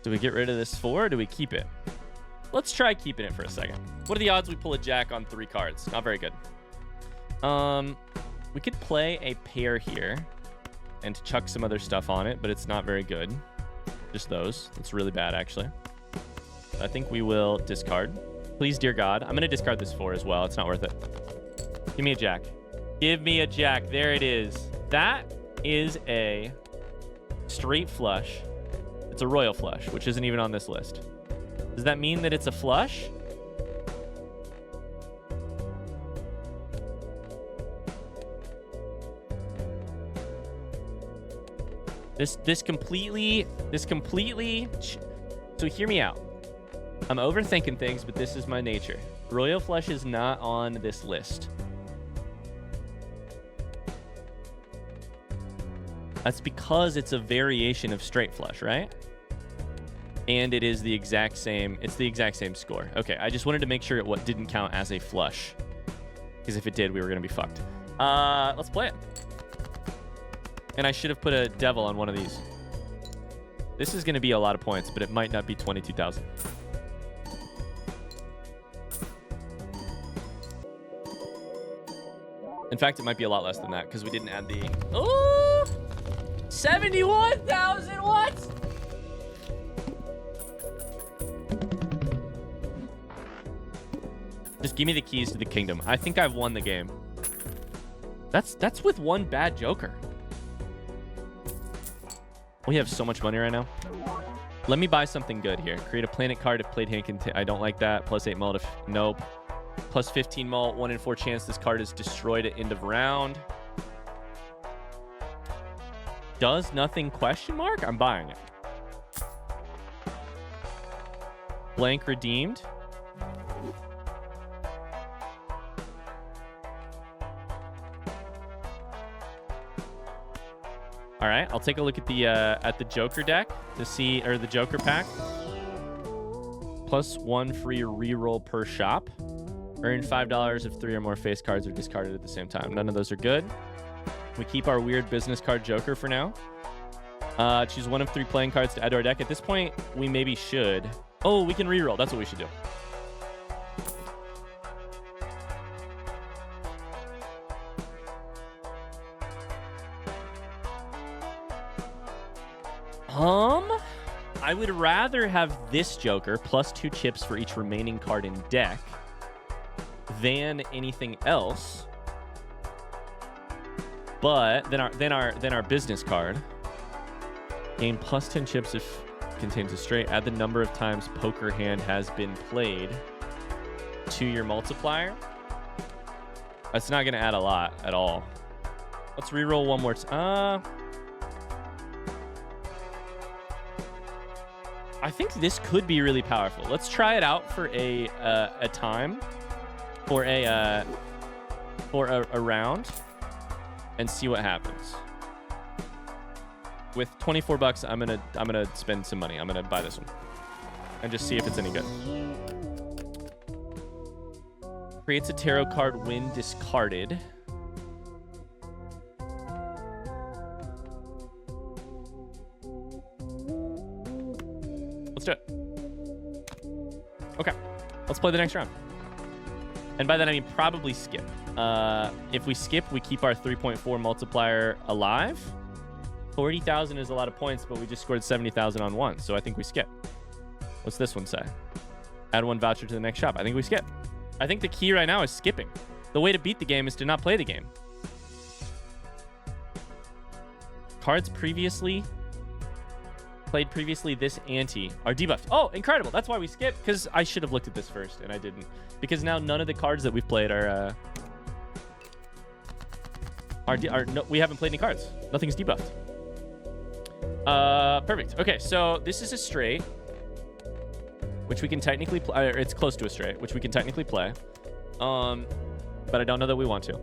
Do we get rid of this 4 or do we keep it? Let's try keeping it for a second. What are the odds we pull a jack on 3 cards? Not very good. We could play a pair here and chuck some other stuff on it, but it's not very good. Just those. That's really bad, actually. I think we will discard. Please, dear God. I'm going to discard this 4 as well. It's not worth it. Give me a jack. Give me a jack. There it is. That is a straight flush. It's a royal flush, which isn't even on this list. Does that mean that it's a flush? This completely, so hear me out. I'm overthinking things, but this is my nature. Royal flush is not on this list. That's because it's a variation of straight flush, right? And it is the exact same. It's the exact same score. Okay, I just wanted to make sure it didn't count as a flush, because if it did, we were gonna be fucked. Let's play it. And I should have put a devil on one of these. This is gonna be a lot of points, but it might not be 22,000. In fact, it might be a lot less than that because we didn't add the... Oh! 71,000, what? Just give me the keys to the kingdom. I think I've won the game. That's with one bad joker. We have so much money right now. Let me buy something good here. Create a planet card if played hand. I don't like that. Plus 8 mult if... Nope. Plus 15 mult. 1 in 4 chance this card is destroyed at end of round. Does nothing question mark? I'm buying it. Blank redeemed. All right, I'll take a look at the Joker deck to see, or the Joker pack. Plus 1 free reroll per shop. Earn $5 if 3 or more face cards are discarded at the same time. None of those are good. We keep our weird business card Joker for now. Choose 1 of 3 playing cards to add to our deck. At this point, we maybe should. Oh, we can reroll. That's what we should do. I would rather have this Joker plus 2 chips for each remaining card in deck than anything else. But then our business card. Gain plus 10 chips if contains a straight. Add the number of times poker hand has been played to your multiplier. That's not going to add a lot at all. Let's reroll one more time. I think this could be really powerful. Let's try it out for a time, for a round, and see what happens. With 24 bucks, I'm gonna spend some money. I'm gonna buy this one and just see if it's any good. Creates a tarot card when discarded. Let's do it. Okay, let's play the next round. And by that I mean probably skip. If we skip, we keep our 3.4 multiplier alive. 40,000 is a lot of points, but we just scored 70,000 on one, so I think we skip. What's this one say? Add 1 voucher to the next shop. I think we skip. I think the key right now is skipping. The way to beat the game is to not play the game. Cards played previously this ante are debuffed. Oh, incredible. That's why we skipped, because I should have looked at this first, and I didn't. Because now none of the cards that we've played are no, we haven't played any cards. Nothing's debuffed. Perfect. Okay, so this is a straight, which we can technically play. It's close to a straight, which we can technically play. But I don't know that we want to.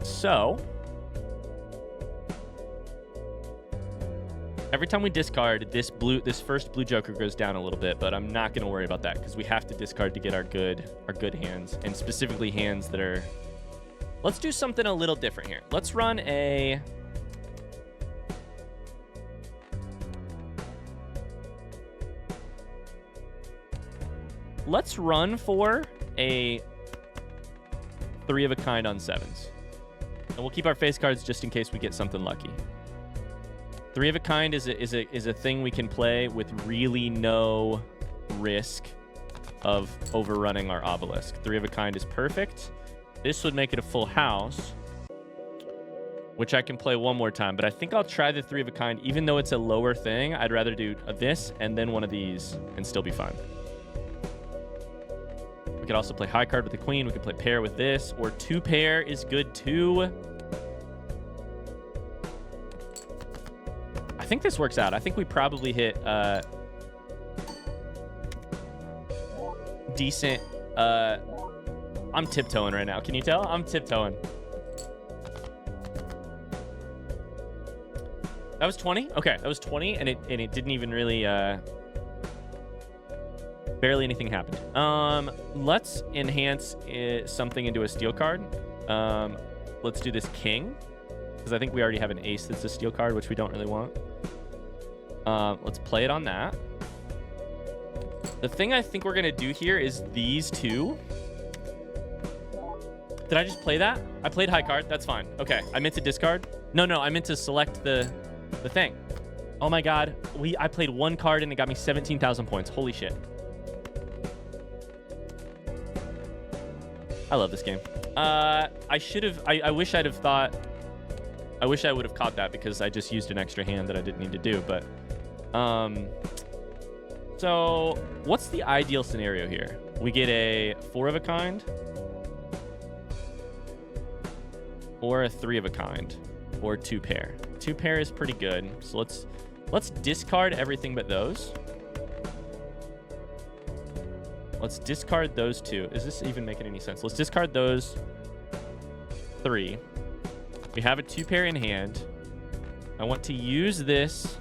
So every time we discard, this first blue joker goes down a little bit, but I'm not going to worry about that because we have to discard to get our good hands, and specifically hands that are... Let's do something a little different here. Let's run a... Let's run for a 3 of a kind on 7s. And we'll keep our face cards just in case we get something lucky. 3 of a kind is a thing we can play with really no risk of overrunning our Obelisk. 3 of a kind is perfect. This would make it a full house, which I can play one more time. But I think I'll try the 3 of a kind. Even though it's a lower thing, I'd rather do this and then one of these and still be fine. We could also play high card with the queen. We could play pair with this, or 2 pair is good too. I think this works out. I think we probably hit decent. I'm tiptoeing right now. Can you tell? I'm tiptoeing. That was 20? Okay, that was 20, and it didn't even really... barely anything happened. Let's enhance something into a steel card. Let's do this king, because I think we already have an ace that's a steel card, which we don't really want. Let's play it on that. The thing I think we're going to do here is these two. Did I just play that? I played high card. That's fine. Okay, I meant to discard. No, I meant to select the thing. Oh my god. I played 1 card and it got me 17,000 points. Holy shit. I love this game. I wish I'd have thought... I wish I would have caught that because I just used an extra hand that I didn't need to do, but... So, what's the ideal scenario here? We get a 4 of a kind, or a 3 of a kind, or 2 pair. 2 pair is pretty good, so let's discard everything but those. Let's discard those 2. Is this even making any sense? Let's discard those 3. We have a 2 pair in hand. I want to use this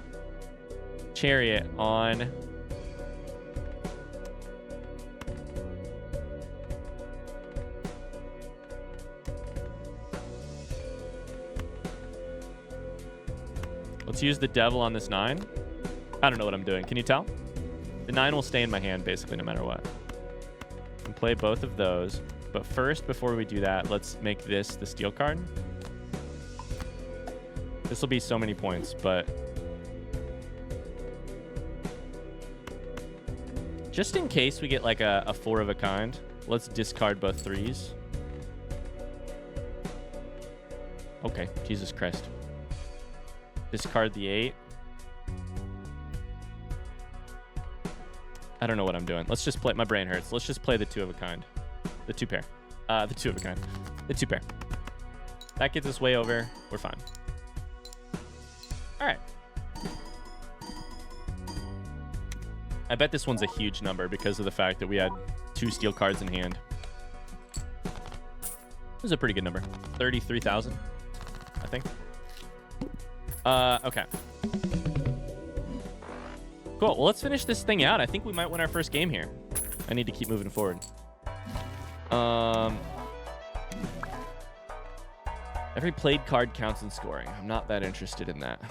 chariot on... Let's use the devil on this 9. I don't know what I'm doing. Can you tell? The 9 will stay in my hand basically no matter what. And play both of those. But first, before we do that, let's make this the steal card. This will be so many points, but just in case we get like a 4 of a kind, let's discard both 3s. Okay, Jesus Christ. Discard the 8. I don't know what I'm doing. Let's just play. My brain hurts. Let's just play the 2 of a kind. The 2 pair. The 2 of a kind. The 2 pair. That gets us way over. We're fine. All right. I bet this one's a huge number because of the fact that we had 2 steel cards in hand. This is a pretty good number. 33,000, I think. Okay. Cool. Well, let's finish this thing out. I think we might win our first game here. I need to keep moving forward. Every played card counts in scoring. I'm not that interested in that.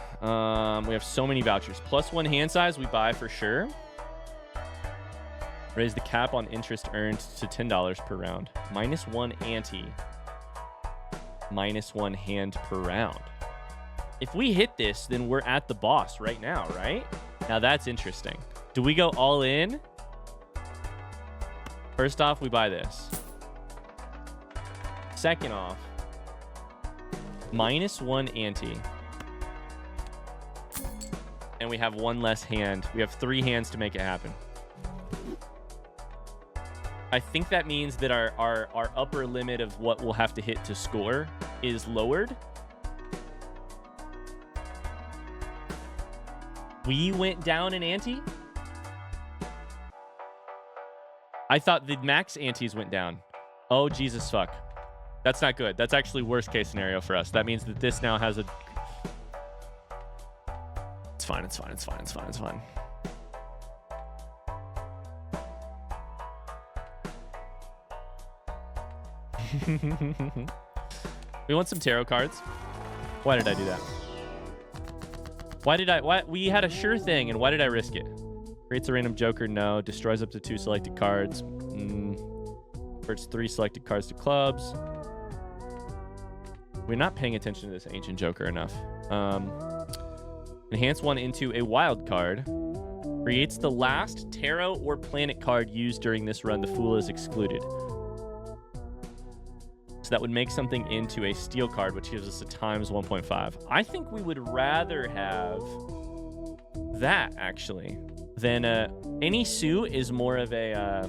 We have so many vouchers. +1 hand size we buy for sure. Raise the cap on interest earned to $10 per round. -1 ante. -1 hand per round. If we hit this, then we're at the boss right now, right? Now that's interesting. Do we go all in? First off, we buy this. Second off, -1 ante. And we have 1 less hand. We have 3 hands to make it happen. I think that means that our upper limit of what we'll have to hit to score is lowered. We went down an ante? I thought the max antes went down. Oh, Jesus fuck. That's not good. That's actually worst case scenario for us. That means that this now has a... It's fine, it's fine, it's fine, it's fine, it's fine. We want some tarot cards. Why did I do that? Why we had a sure thing, and why did I risk it? Creates a random joker, no. Destroys up to 2 selected cards. Converts 3 selected cards to clubs. We're not paying attention to this ancient joker enough. Enhance 1 into a wild card. Creates the last tarot or planet card used during this run. The fool is excluded. So that would make something into a steel card, which gives us a times 1.5. I think we would rather have that, actually, than any Sue is more of a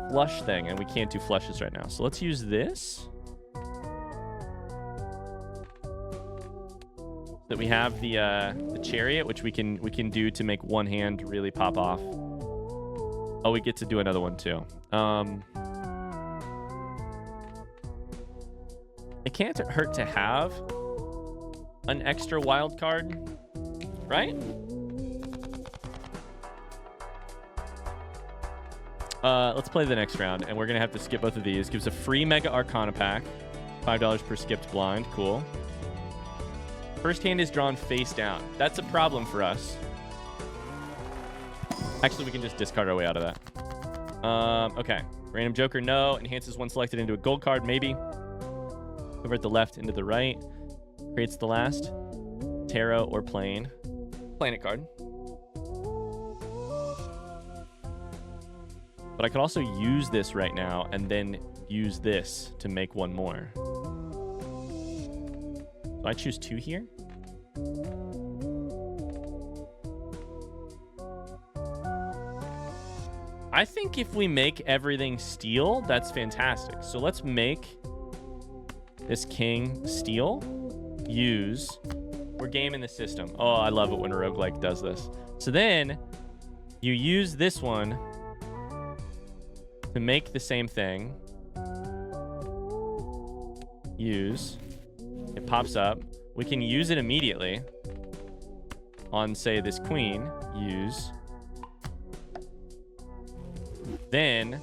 flush thing, and we can't do flushes right now. So let's use this. That we have the chariot, which we can do to make 1 hand really pop off. Oh, we get to do another one too. It can't hurt to have an extra wild card, right? Let's play the next round, and we're gonna have to skip both of these. Gives a free Mega Arcana pack, $5 per skipped blind. Cool. First hand is drawn face down. That's a problem for us. Actually, we can just discard our way out of that. Okay. Random joker, no. Enhances 1 selected into a gold card, maybe. Convert the left into the right. Creates the last tarot or planet card. But I could also use this right now and then use this to make 1 more. Do I choose 2 here? I think if we make everything steel, that's fantastic. So let's make this king steel. Use. We're gaming the system. Oh, I love it when a roguelike does this. So then you use this one to make the same thing. Use. It pops up. We can use it immediately on, say, this queen. Use. Then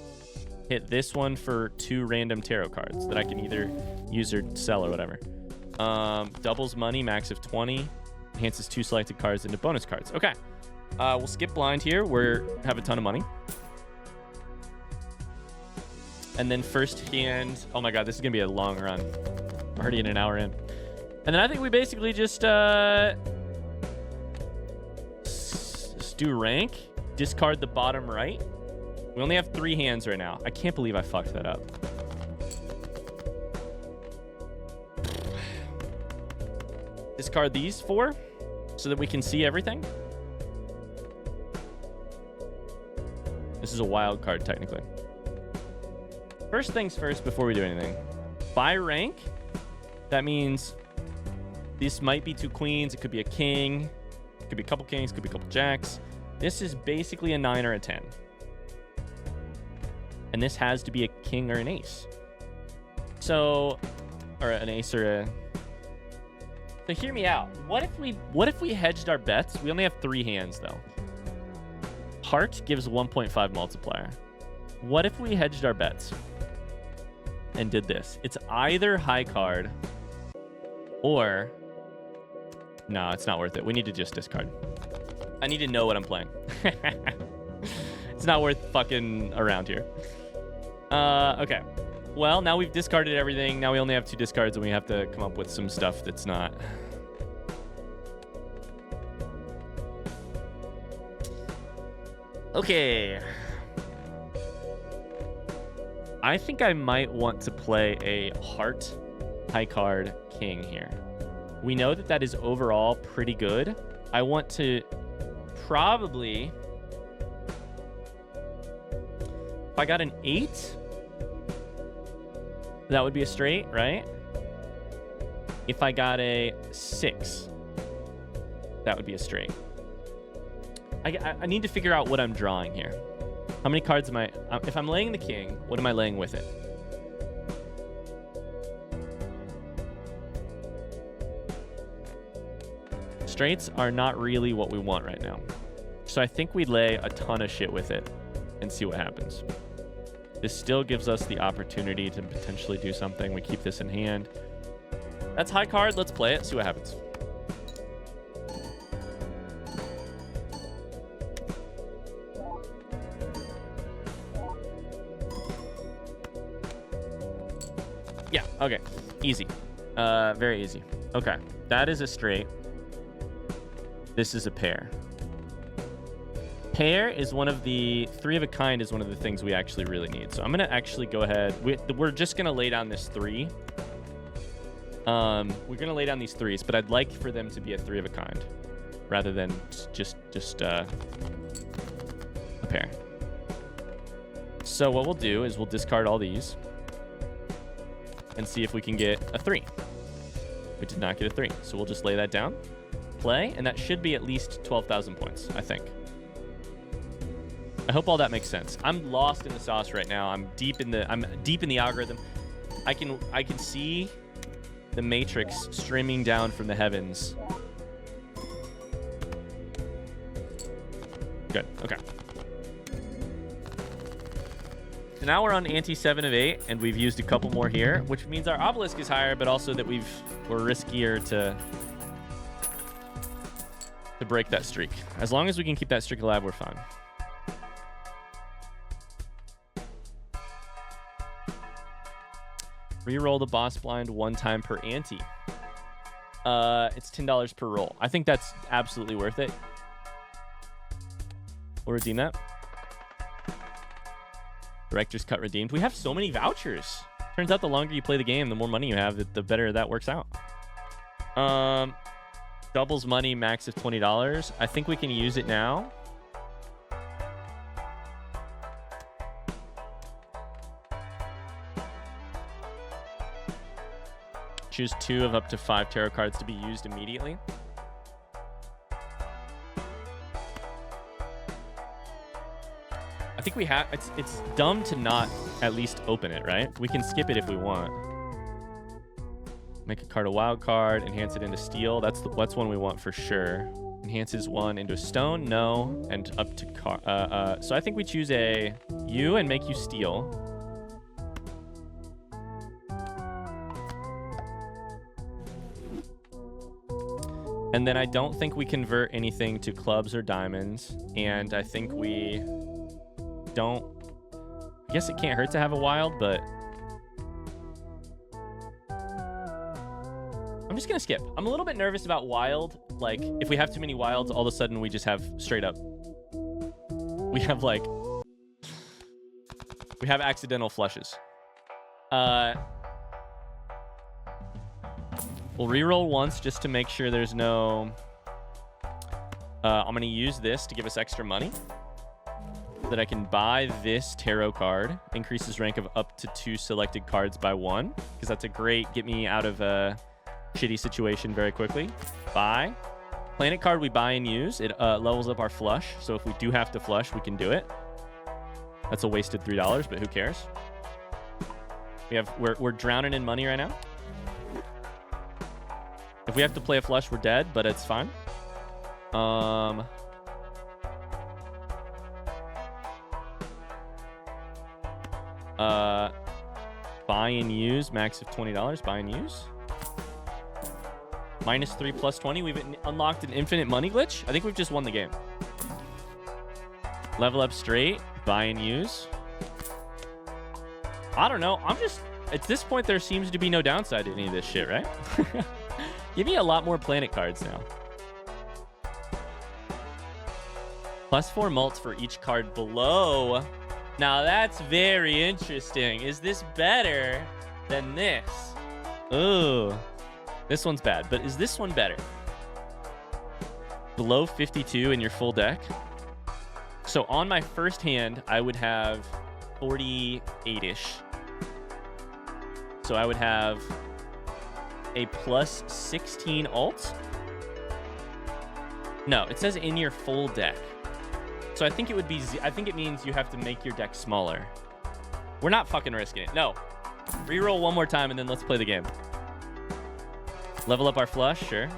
hit this one for 2 random tarot cards that I can either use or sell or whatever. Doubles money, max of 20. Enhances 2 selected cards into bonus cards. Okay. We'll skip blind here. We have a ton of money. And then first hand. Oh my god, this is going to be a long run. Already in an hour in. And then I think we basically just do rank. Discard the bottom right. We only have 3 hands right now. I can't believe I fucked that up. Discard these 4 so that we can see everything. This is a wild card, technically. First things first before we do anything. By rank, that means this might be 2 queens. It could be a king. It could be a couple kings. It could be a couple jacks. This is basically a 9 or a 10. And this has to be a king or an ace. So, or an ace or a... So hear me out. What if we hedged our bets? We only have 3 hands, though. Heart gives 1.5 multiplier. What if we hedged our bets and did this? It's either high card or... No, it's not worth it. We need to just discard. I need to know what I'm playing. It's not worth fucking around here. Okay. Well, now we've discarded everything. Now we only have 2 discards, and we have to come up with some stuff that's not... Okay. I think I might want to play a heart high card king here. We know that that is overall pretty good. I want to probably... If I got an 8, that would be a straight, right? If I got a 6, that would be a straight. I need to figure out what I'm drawing here. How many cards am I... if I'm laying the king, what am I laying with it? Straights are not really what we want right now. So I think we lay a ton of shit with it and see what happens. This still gives us the opportunity to potentially do something. We keep this in hand. That's high card. Let's play it. See what happens. Yeah. Okay. Easy. Very easy. Okay. That is a straight. This is a pair. Pair is one of the... 3 of a kind is one of the things we actually really need. So I'm going to actually go ahead. We're just going to lay down this 3. We're going to lay down these 3s, but I'd like for them to be a 3 of a kind rather than just a pair. So what we'll do is we'll discard all these and see if we can get a 3. We did not get a 3. So we'll just lay that down, play, and that should be at least 12,000 points, I think. I hope all that makes sense. I'm lost in the sauce right now. I'm deep in the algorithm. I can see the matrix streaming down from the heavens. Good. Okay. So now we're on ante 7 of 8, and we've used a couple more here, which means our obelisk is higher, but also that we're riskier to break that streak. As long as we can keep that streak alive, we're fine. Reroll the boss blind 1 time per ante. It's $10 per roll. I think that's absolutely worth it. We'll redeem that. Director's cut redeemed. We have so many vouchers. Turns out the longer you play the game, the more money you have, the better that works out. Doubles money, max of $20. I think we can use it now. Choose 2 of up to 5 tarot cards to be used immediately. I think we have... It's dumb to not at least open it, right? We can skip it if we want. Make a card a wild card. Enhance it into steel. That's one we want for sure. Enhances 1 into a stone. No. And up to card. So I think we choose a you and make you steel. And then I don't think we convert anything to clubs or diamonds. And I think we don't... I guess it can't hurt to have a wild, but... I'm just going to skip. I'm a little bit nervous about wild. Like, if we have too many wilds, all of a sudden we just have straight up... We have, like... We have accidental flushes. We'll reroll once just to make sure there's no... I'm going to use this to give us extra money. So that I can buy this tarot card. Increases rank of up to 2 selected cards by 1. Because that's a great get me out of a shitty situation very quickly. Buy. Planet card we buy and use. It levels up our flush. So if we do have to flush, we can do it. That's a wasted $3, but who cares? We're drowning in money right now. If we have to play a flush, we're dead, but it's fine. Buy and use, max of $20. Buy and use. -3 plus 20. We've unlocked an infinite money glitch. I think we've just won the game. Level up straight. Buy and use. I don't know. At this point, there seems to be no downside to any of this shit, right? Give me a lot more planet cards now. +4 mults for each card below. Now that's very interesting. Is this better than this? Ooh. This one's bad, but is this one better? Below 52 in your full deck. So on my first hand, I would have 48-ish. So I would have a +16 alt. No, it says in your full deck. So I think it would be, I think it means you have to make your deck smaller. We're not fucking risking it. No. Reroll one more time and then let's play the game. Level up our flush, sure.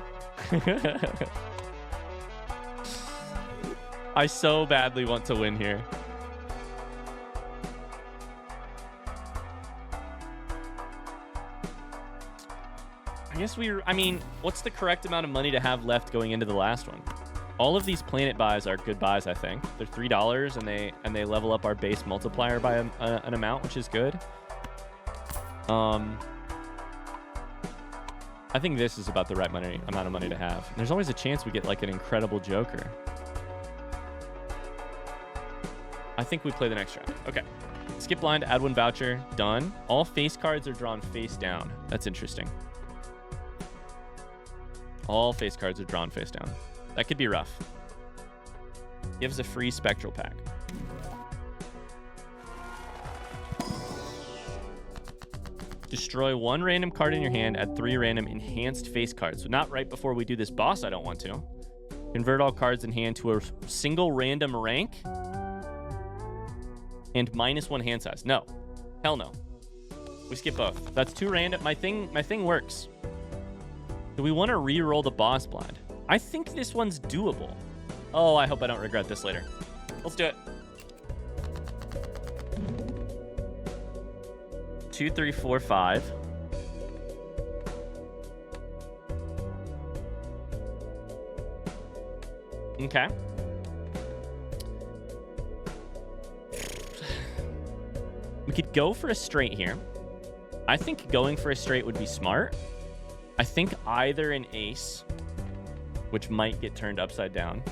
I so badly want to win here. I mean, what's the correct amount of money to have left going into the last one? All of these planet buys are good buys, I think. They're $3 and they level up our base multiplier by an amount, which is good. I think this is about the right amount of money to have. And there's always a chance we get like an incredible joker. I think we play the next round. Okay. Skip blind, add 1 voucher, done. All face cards are drawn face down. That's interesting. All face cards are drawn face down. That could be rough. Gives a free spectral pack. Destroy 1 random card in your hand, add 3 random enhanced face cards. So not right before we do this boss, I don't want to. Convert all cards in hand to a single random rank. And -1 hand size. No. Hell no. We skip both. That's 2 random. My thing works. Do we want to re-roll the boss blind? I think this one's doable. Oh, I hope I don't regret this later. Let's do it. 2, 3, 4, 5. Okay. We could go for a straight here. I think going for a straight would be smart. I think either an ace, which might get turned upside down,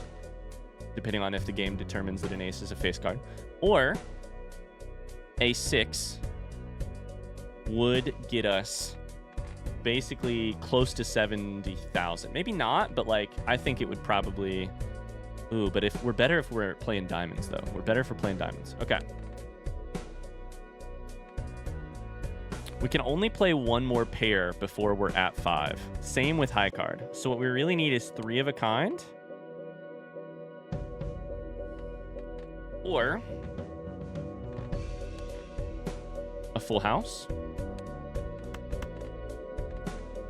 depending on if the game determines that an ace is a face card, or a 6 would get us basically close to 70,000. Maybe not, but like I think it would probably... Ooh, but we're better if we're playing diamonds, though. We're better if we're playing diamonds. Okay. We can only play 1 more pair before we're at 5. Same with high card. So what we really need is 3 of a kind. Or a full house.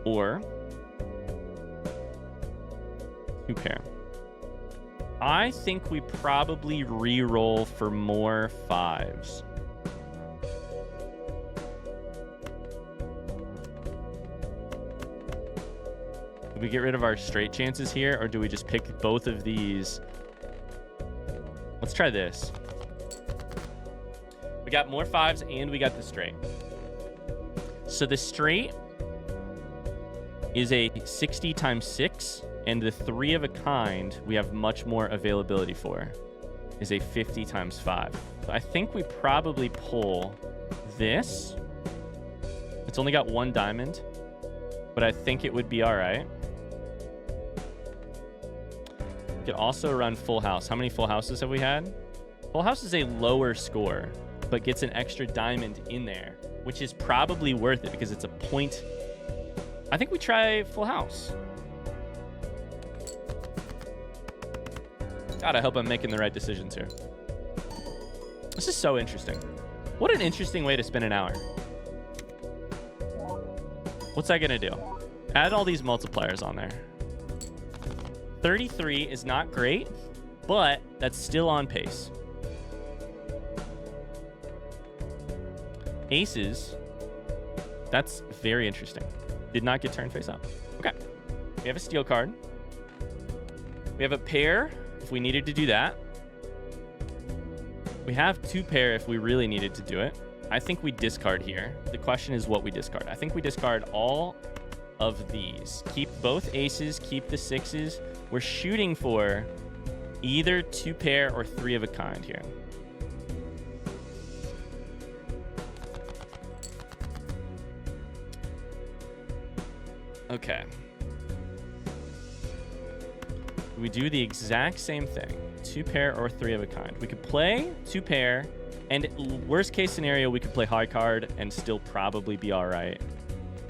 Or 2 pair. I think we probably re-roll for more 5s. Do we get rid of our straight chances here, or do we just pick both of these? Let's try this. We got more 5s and we got the straight. So the straight is a 60 times 6, and the 3 of a kind we have much more availability for is a 50 times 5. So I think we probably pull this. It's only got 1 diamond, but I think it would be all right. We could also run full house. How many full houses have we had? Full house is a lower score, but gets an extra diamond in there, which is probably worth it because it's a point. I think we try full house. God, I hope I'm making the right decisions here. This is so interesting. What an interesting way to spend an hour. What's that gonna do? Add all these multipliers on there. 33 is not great, but that's still on pace. Aces, that's very interesting. Did not get turned face up. Okay, we have a steal card. We have a pair if we needed to do that. We have 2 pair if we really needed to do it. I think we discard here. The question is what we discard. I think we discard all of these. Keep both aces, keep the 6s. We're shooting for either 2 pair or 3 of a kind here. Okay. We do the exact same thing. 2 pair or 3 of a kind. We could play 2 pair, and worst case scenario, we could play high card and still probably be all right.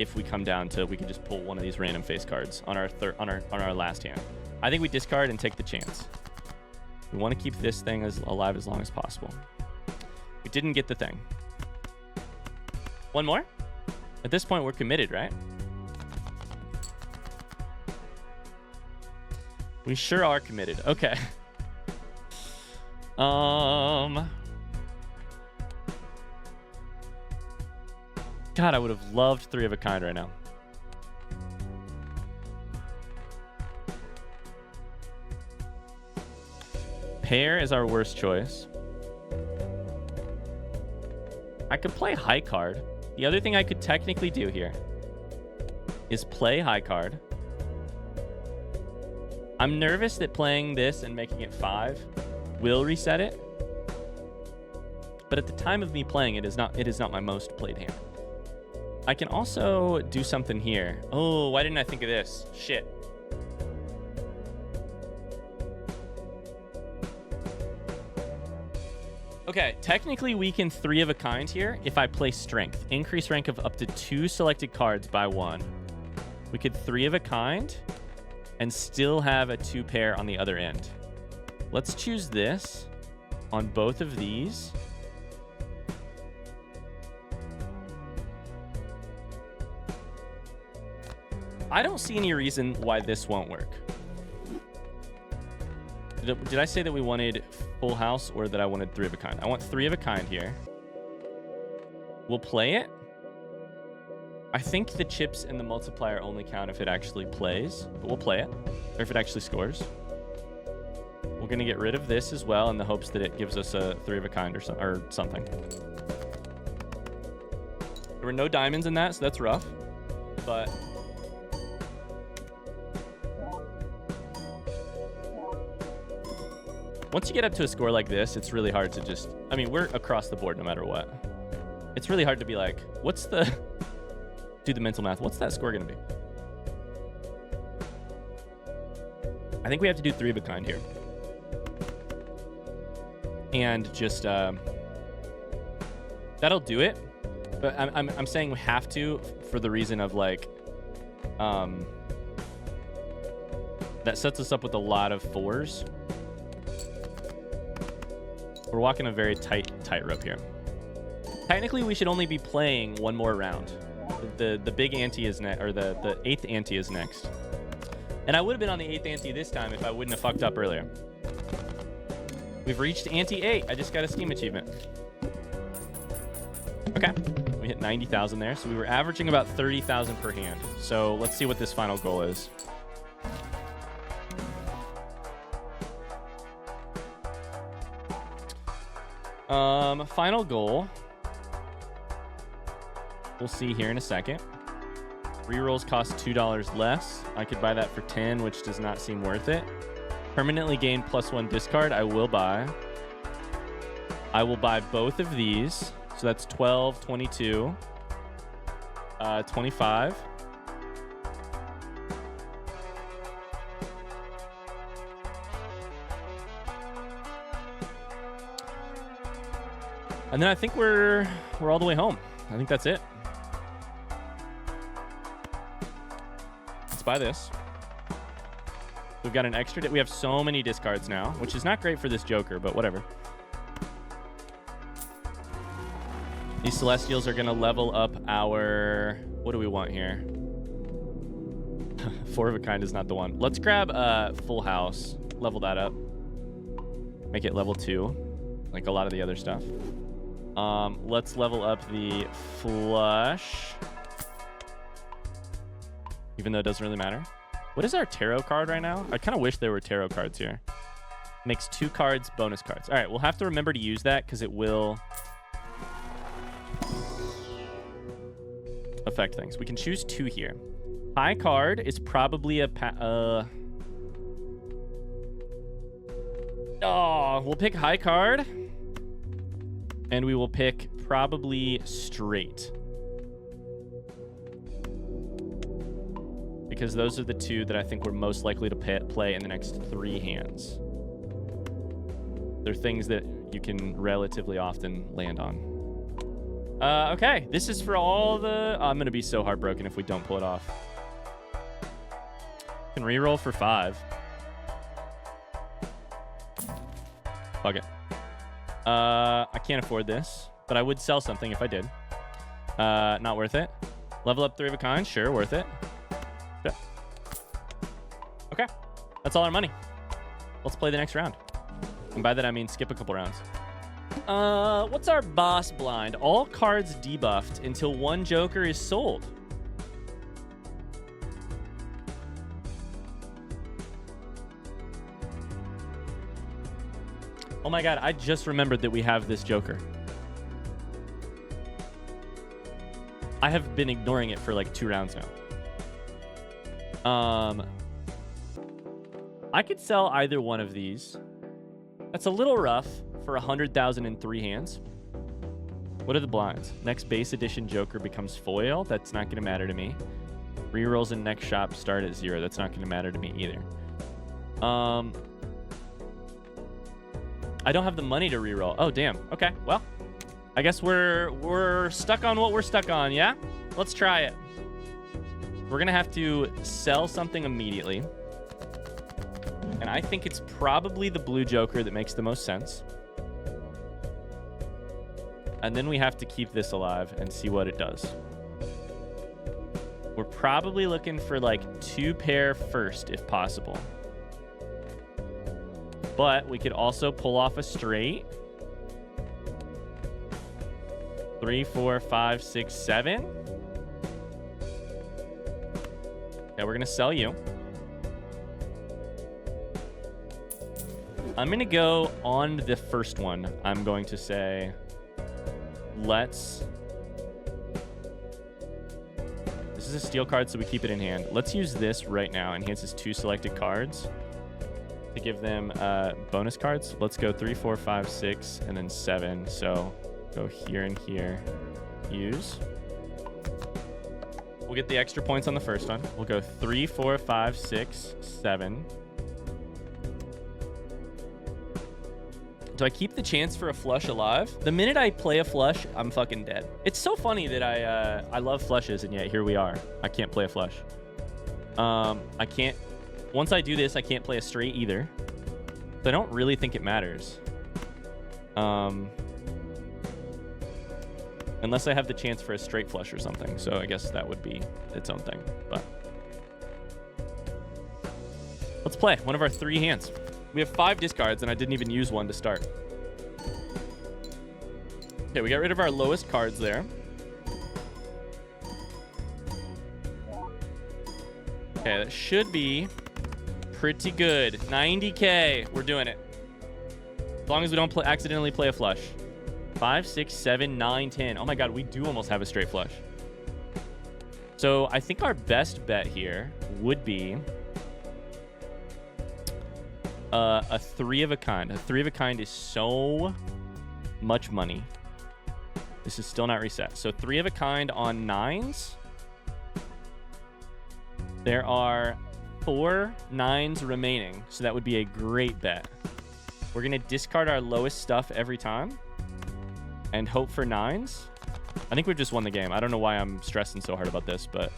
If we come down to, we could just pull one of these random face cards on our last hand. I think we discard and take the chance. We want to keep this thing alive as long as possible. We didn't get the thing. One more? At this point, we're committed, right? We sure are committed. Okay. God, I would have loved 3 of a kind right now. Pair is our worst choice. I could play high card. The other thing I could technically do here is play high card. I'm nervous that playing this and making it 5 will reset it. But at the time of me playing it is not my most played hand. I can also do something here. Oh, why didn't I think of this? Shit. Okay, technically we can 3 of a kind here if I play strength. Increase rank of up to 2 selected cards by 1. We could 3 of a kind and still have a 2 pair on the other end. Let's choose this on both of these. I don't see any reason why this won't work. Did I say that we wanted full house or that I wanted 3 of a kind? I want 3 of a kind here. We'll play it. I think the chips and the multiplier only count if it actually plays, but we'll play it, or if it actually scores. We're going to get rid of this as well in the hopes that it gives us a 3 of a kind or something. There were no diamonds in that, so that's rough, but... once you get up to a score like this, it's really hard to just... I mean, we're across the board no matter what. It's really hard to be like, what's the... do the mental math. What's that score going to be? I think we have to do 3 of a kind here. And just... that'll do it. But I'm saying we have to for the reason of like... that sets us up with a lot of 4s. We're walking a very tightrope here. Technically, we should only be playing 1 more round. The big ante is next, or the 8th ante is next. And I would have been on the 8th ante this time if I wouldn't have fucked up earlier. We've reached ante 8. I just got a Steam achievement. Okay, we hit 90,000 there. So we were averaging about 30,000 per hand. So let's see what this final goal is. Final goal. We'll see here in a second. Rerolls cost $2 less. I could buy that for 10, which does not seem worth it. Permanently gain +1 discard. I will buy. I will buy both of these. So that's 12, 22, 25. And then I think we're all the way home. I think that's it. Let's buy this. We've got an extra. We have so many discards now, which is not great for this Joker, but whatever. These Celestials are going to level up our... What do we want here? 4 of a kind is not the one. Let's grab Full House. Level that up. Make it level 2, like a lot of the other stuff. Let's level up the Flush. Even though it doesn't really matter. What is our tarot card right now? I kind of wish there were tarot cards here. Makes 2 cards, bonus cards. All right, we'll have to remember to use that because it will affect things. We can choose 2 here. High card is probably a... we'll pick high card. And we will pick probably straight. Because those are the 2 that I think we're most likely to play in the next 3 hands. They're things that you can relatively often land on. Okay, this is for all the... I'm going to be so heartbroken if we don't pull it off. Can reroll for 5. Fuck it. I can't afford this, but I would sell something if I did. Not worth it. Level up 3 of a kind. Sure, worth it. Yeah. Okay. That's all our money. Let's play the next round. And by that, I mean skip a couple rounds. What's our boss blind? All cards debuffed until 1 Joker is sold. Oh my god, I just remembered that we have this Joker. I have been ignoring it for like 2 rounds now. I could sell either one of these. That's a little rough for 100,000 in 3 hands. What are the blinds? Next base edition Joker becomes foil. That's not going to matter to me. Rerolls in next shop start at 0. That's not going to matter to me either. I don't have the money to reroll. Oh, damn. Okay, well, I guess we're stuck on what we're stuck on, yeah? Let's try it. We're going to have to sell something immediately. And I think it's probably the blue Joker that makes the most sense. And then we have to keep this alive and see what it does. We're probably looking for like 2 pair first, if possible. But we could also pull off a straight. 3, 4, 5, 6, 7. Yeah, we're going to sell you. I'm going to go on the first one. I'm going to say, let's... This is a steal card, so we keep it in hand. Let's use this right now. Enhances 2 selected cards to give them bonus cards. Let's go 3, 4, 5, 6, and then 7. So go here and here. Use. We'll get the extra points on the first one. We'll go 3, 4, 5, 6, 7. Do I keep the chance for a flush alive? The minute I play a flush, I'm fucking dead. It's so funny that I love flushes, and yet here we are. I can't play a flush. I can't... Once I do this, I can't play a straight either. So I don't really think it matters. Unless I have the chance for a straight flush or something. So I guess that would be its own thing. But let's play one of our 3 hands. We have 5 discards, and I didn't even use one to start. Okay, we got rid of our lowest cards there. Okay, that should be pretty good. 90K. We're doing it. As long as we don't accidentally play a flush. 5, 6, 7, 9, 10. Oh my god, we do almost have a straight flush. So I think our best bet here would be a 3 of a kind. A 3 of a kind is so much money. This is still not reset. So 3 of a kind on 9s. There are 4 9s remaining, so that would be a great bet. We're gonna discard our lowest stuff every time and hope for 9s. I think we've just won the game. I don't know why I'm stressing so hard about this, but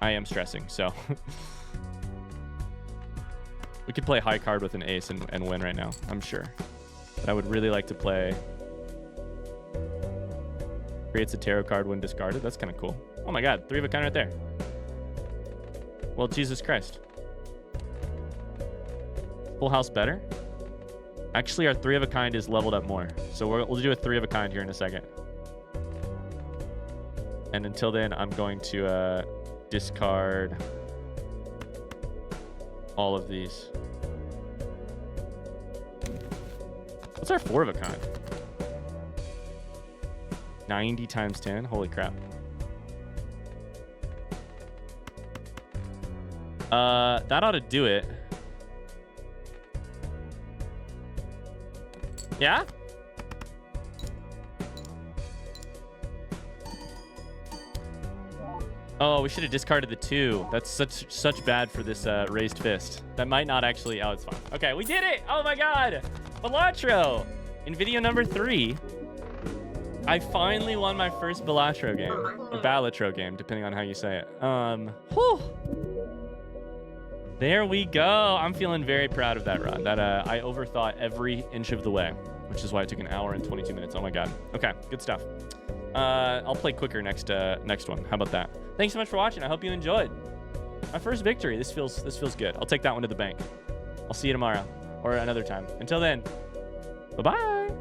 I am stressing, so. We could play high card with an ace and win right now, I'm sure. But I would really like to play... Creates a tarot card when discarded. That's kind of cool. Oh my god, 3 of a kind right there. Well, Jesus Christ. Full house better? Actually, our 3 of a kind is leveled up more. So we'll do a 3 of a kind here in a second. And until then, I'm going to discard all of these. What's our 4 of a kind? 90 times 10? Holy crap. That ought to do it. Yeah? Oh, we should have discarded the 2. That's such bad for this raised fist. That might not actually... Oh, it's fine. Okay, we did it! Oh my god! Balatro! In video number 3, I finally won my first Balatro game. Or Balatro game, depending on how you say it. Whew. There we go. I'm feeling very proud of that run. That I overthought every inch of the way, which is why it took an hour and 22 minutes. Oh my god. Okay, good stuff. I'll play quicker next one. How about that? Thanks so much for watching. I hope you enjoyed. My first victory. This feels good. I'll take that one to the bank. I'll see you tomorrow or another time. Until then, bye-bye.